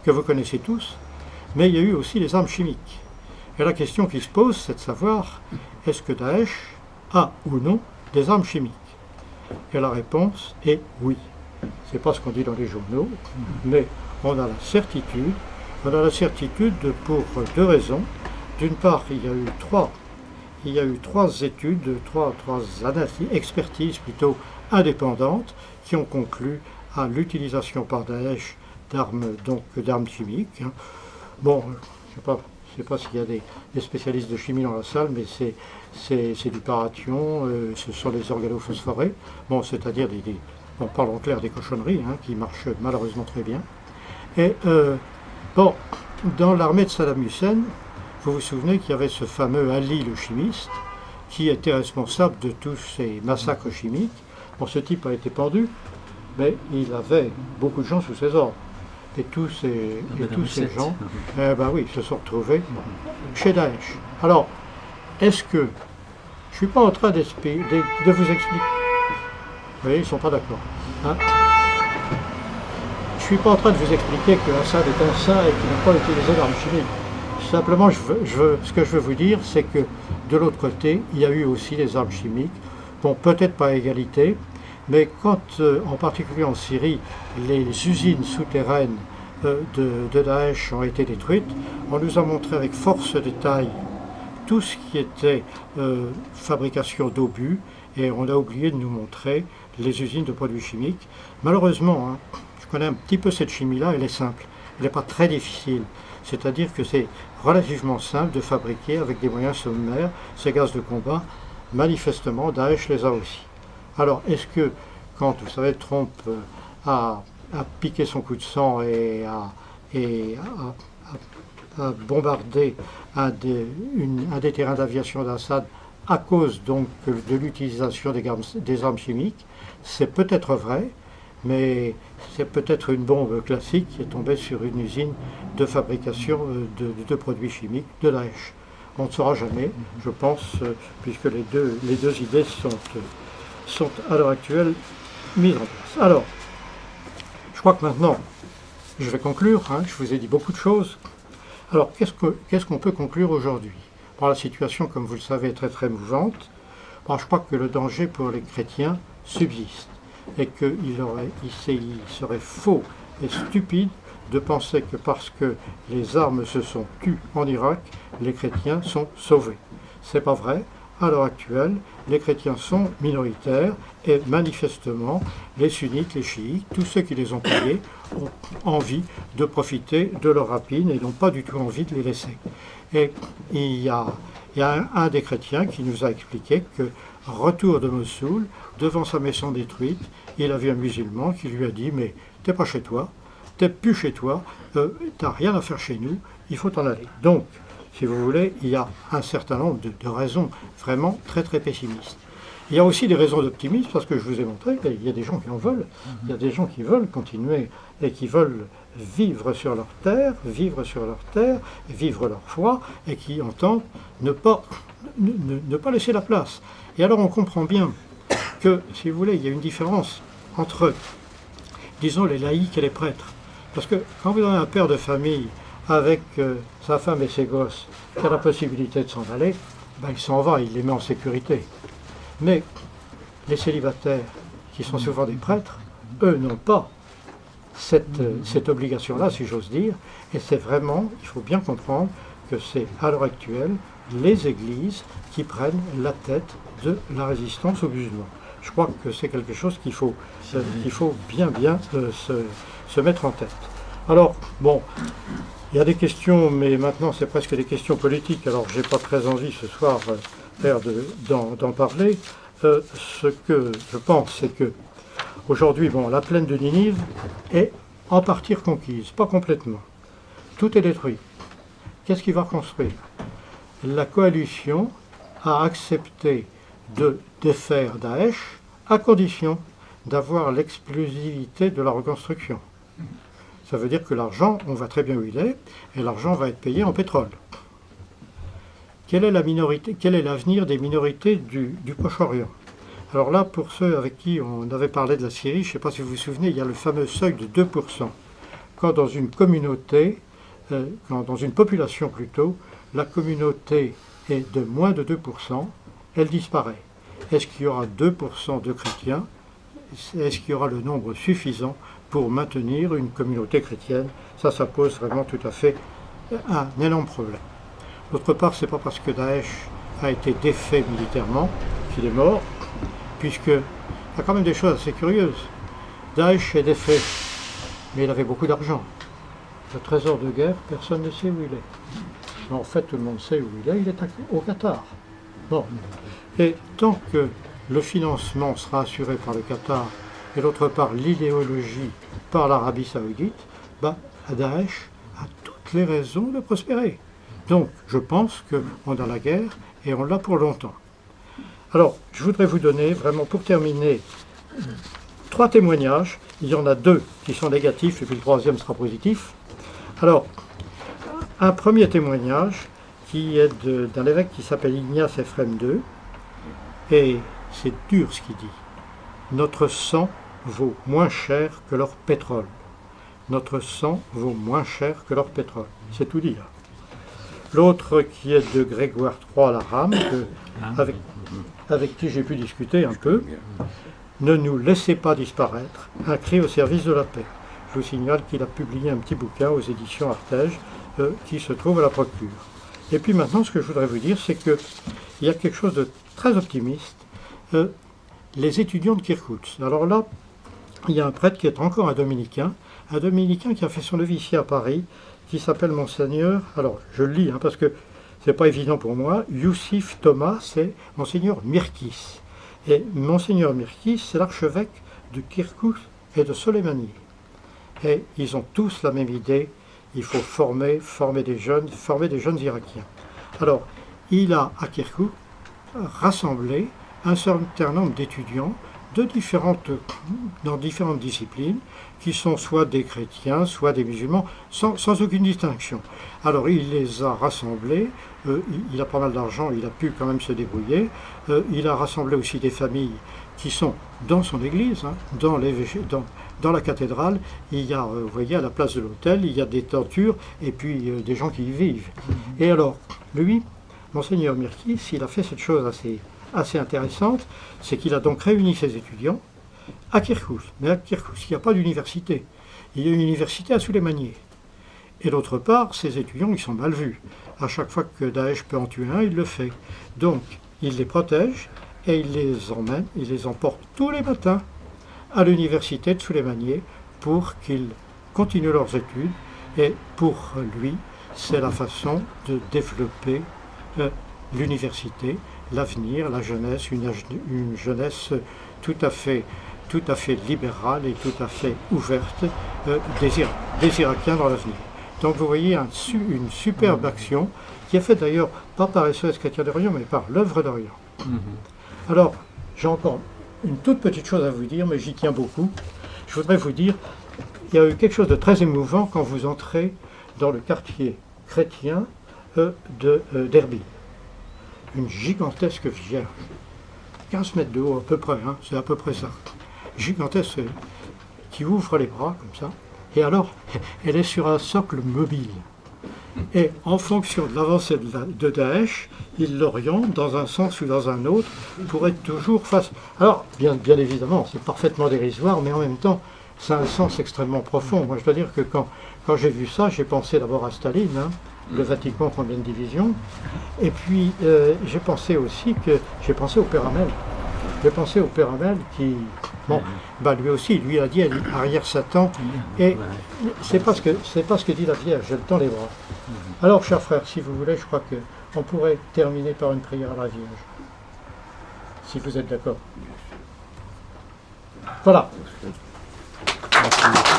que vous connaissez tous, mais il y a eu aussi les armes chimiques. Et la question qui se pose, c'est de savoir, est-ce que Daesh a ou non des armes chimiques? Et la réponse est oui. C'est pas ce qu'on dit dans les journaux, mais on a la certitude pour 2 raisons. D'une part, il y a eu 3 études, 3 expertises plutôt indépendantes qui ont conclu à l'utilisation par Daesh d'armes chimiques. Bon, je ne sais pas s'il y a des spécialistes de chimie dans la salle, mais c'est du parathion, ce sont des organophosphorés, c'est-à-dire on parle en clair des cochonneries, qui marchent malheureusement très bien. Et dans l'armée de Saddam Hussein, vous vous souvenez qu'il y avait ce fameux Ali le chimiste, qui était responsable de tous ces massacres chimiques. Bon, ce type a été pendu, mais il avait beaucoup de gens sous ses ordres. Et tous ces gens, se sont retrouvés chez Daesh. Alors, est-ce que je ne suis pas en train de vous expliquer? Vous voyez, ils ne sont pas d'accord. Hein? Je ne suis pas en train de vous expliquer que Assad est un saint et qu'il n'a pas utilisé l'arme chimique. Simplement, ce que je veux vous dire, c'est que de l'autre côté, il y a eu aussi des armes chimiques. Bon, peut-être pas à égalité, mais quand, en particulier en Syrie, les usines souterraines de Daesh ont été détruites, on nous a montré avec force détail tout ce qui était fabrication d'obus, et on a oublié de nous montrer les usines de produits chimiques. Malheureusement, je connais un petit peu cette chimie-là, elle est simple, elle n'est pas très difficile. C'est-à-dire que c'est relativement simple de fabriquer avec des moyens sommaires ces gaz de combat. Manifestement, Daesh les a aussi. Alors, est-ce que, quand, vous savez, Trump a piqué son coup de sang et a bombardé un des terrains d'aviation d'Assad à cause donc de l'utilisation des armes chimiques, c'est peut-être vrai, mais c'est peut-être une bombe classique qui est tombée sur une usine de fabrication de produits chimiques de Daesh. On ne saura jamais, je pense, puisque les deux idées sont à l'heure actuelle mise en place. Alors, je crois que maintenant, je vais conclure, hein, je vous ai dit beaucoup de choses. Alors, qu'est-ce qu'on peut conclure aujourd'hui? Bon, la situation, comme vous le savez, est très très mouvante. Bon, je crois que le danger pour les chrétiens subsiste et qu'il serait faux et stupide de penser que parce que les armes se sont tues en Irak, les chrétiens sont sauvés. C'est pas vrai. À l'heure actuelle, les chrétiens sont minoritaires et manifestement, les sunnites, les chiites, tous ceux qui les ont payés ont envie de profiter de leur rapine et n'ont pas du tout envie de les laisser. Et il y a un des chrétiens qui nous a expliqué que, retour de Mossoul, devant sa maison détruite, il a vu un musulman qui lui a dit « Mais t'es pas chez toi, t'es plus chez toi, t'as rien à faire chez nous, il faut t'en aller. » Donc, si vous voulez, il y a un certain nombre de raisons vraiment très très pessimistes. Il y a aussi des raisons d'optimisme, parce que je vous ai montré qu'il y a des gens qui en veulent. Il y a des gens qui veulent continuer et qui veulent vivre sur leur terre, vivre leur foi, et qui entendent ne pas laisser la place. Et alors on comprend bien que, si vous voulez, il y a une différence entre, disons, les laïcs et les prêtres. Parce que quand vous avez un père de famille avec sa femme et ses gosses qui a la possibilité de s'en aller, ben il s'en va, il les met en sécurité. Mais les célibataires, qui sont souvent des prêtres, eux n'ont pas cette obligation-là, si j'ose dire, et c'est vraiment, il faut bien comprendre que c'est à l'heure actuelle les églises qui prennent la tête de la résistance aux musulmans. Je crois que c'est quelque chose qu'il faut bien se mettre en tête. Alors, bon, il y a des questions, mais maintenant c'est presque des questions politiques, alors j'ai pas très envie ce soir d'en parler. Ce que je pense, c'est que aujourd'hui, bon, la plaine de Ninive est en partie reconquise, pas complètement. Tout est détruit. Qu'est-ce qui va reconstruire? La coalition a accepté de défaire Daesh à condition d'avoir l'exclusivité de la reconstruction. Ça veut dire que l'argent, on voit très bien où il est, et l'argent va être payé en pétrole. Quelle est l'avenir des minorités du Proche-Orient? Alors là, pour ceux avec qui on avait parlé de la Syrie, je ne sais pas si vous vous souvenez, il y a le fameux seuil de 2%. Quand dans une communauté, dans une population plutôt, la communauté est de moins de 2%, elle disparaît. Est-ce qu'il y aura 2% de chrétiens? Est-ce qu'il y aura le nombre suffisant pour maintenir une communauté chrétienne? Ça pose vraiment tout à fait un énorme problème. D'autre part, ce n'est pas parce que Daesh a été défait militairement qu'il est mort, puisqu'il y a quand même des choses assez curieuses. Daesh est défait, mais il avait beaucoup d'argent. Le trésor de guerre, personne ne sait où il est. Mais en fait, tout le monde sait où il est au Qatar. Bon. Et tant que le financement sera assuré par le Qatar, et d'autre part l'idéologie par l'Arabie Saoudite, Daesh a toutes les raisons de prospérer. Donc, je pense qu'on a la guerre et on l'a pour longtemps. Alors, je voudrais vous donner, vraiment pour terminer, 3 témoignages. Il y en a 2 qui sont négatifs et puis le 3e sera positif. Alors, un premier témoignage qui est d'un évêque qui s'appelle Ignace Ephrem II, et c'est dur ce qu'il dit. Notre sang vaut moins cher que leur pétrole. Notre sang vaut moins cher que leur pétrole. C'est tout dire. L'autre qui est de Grégoire III Laram, avec qui j'ai pu discuter un peu. Ne nous laissez pas disparaître, un cri au service de la paix. Je vous signale qu'il a publié un petit bouquin aux éditions Artege qui se trouve à la Procure. Et puis maintenant, ce que je voudrais vous dire, c'est qu'il y a quelque chose de très optimiste. Les étudiants de Kirkoutsk. Alors là, il y a un prêtre qui est encore un dominicain qui a fait son noviciat à Paris, qui s'appelle Monseigneur, alors je le lis parce que c'est pas évident pour moi, Youssif Thomas, c'est Monseigneur Mirkis. Et Monseigneur Mirkis, c'est l'archevêque de Kirkouk et de Soleimani. Et ils ont tous la même idée, il faut former des jeunes Irakiens. Alors, il a à Kirkouk rassemblé un certain nombre d'étudiants dans différentes disciplines, qui sont soit des chrétiens, soit des musulmans, sans aucune distinction. Alors il les a rassemblés, il a pas mal d'argent, il a pu quand même se débrouiller, il a rassemblé aussi des familles qui sont dans son église, hein, dans la cathédrale. Il y a, vous voyez, à la place de l'autel, il y a des tentures et puis des gens qui y vivent. Et alors, lui, Monseigneur Mirkis, il a fait cette chose assez intéressante, c'est qu'il a donc réuni ses étudiants à Kirkouz. Mais à Kirkouz, il n'y a pas d'université. Il y a une université à Suleymaniye. Et d'autre part, ces étudiants, ils sont mal vus. À chaque fois que Daesh peut en tuer un, il le fait. Donc, il les protège et il les emmène, il les emporte tous les matins à l'université de Suleymaniye pour qu'ils continuent leurs études. Et pour lui, c'est la façon de développer l'université, l'avenir, la jeunesse, une jeunesse tout à fait libérale et tout à fait ouverte des Irakiens dans l'avenir. Donc vous voyez une superbe action qui est faite d'ailleurs pas par SOS Chrétien d'Orient, mais par l'œuvre d'Orient. Alors, j'ai encore une toute petite chose à vous dire, mais j'y tiens beaucoup. Je voudrais vous dire, il y a eu quelque chose de très émouvant quand vous entrez dans le quartier chrétien d'Erbil. Une gigantesque vierge, 15 mètres de haut à peu près, hein, c'est à peu près ça. Gigantesque, qui ouvre les bras comme ça, et alors elle est sur un socle mobile. Et en fonction de l'avancée de Daesh, il l'oriente dans un sens ou dans un autre pour être toujours face. Alors, bien évidemment, c'est parfaitement dérisoire, mais en même temps, c'est un sens extrêmement profond. Moi, je dois dire que quand j'ai vu ça, j'ai pensé d'abord à Staline, hein, le Vatican combien de divisions, et puis j'ai pensé aussi au Père Hamel. J'ai pensé au Père Hamel qui, bon, bah lui aussi, lui a dit arrière Satan, et c'est pas ce que dit la Vierge, elle tend les bras. Alors, chers frères, si vous voulez, je crois qu'on pourrait terminer par une prière à la Vierge, si vous êtes d'accord. Voilà. Merci.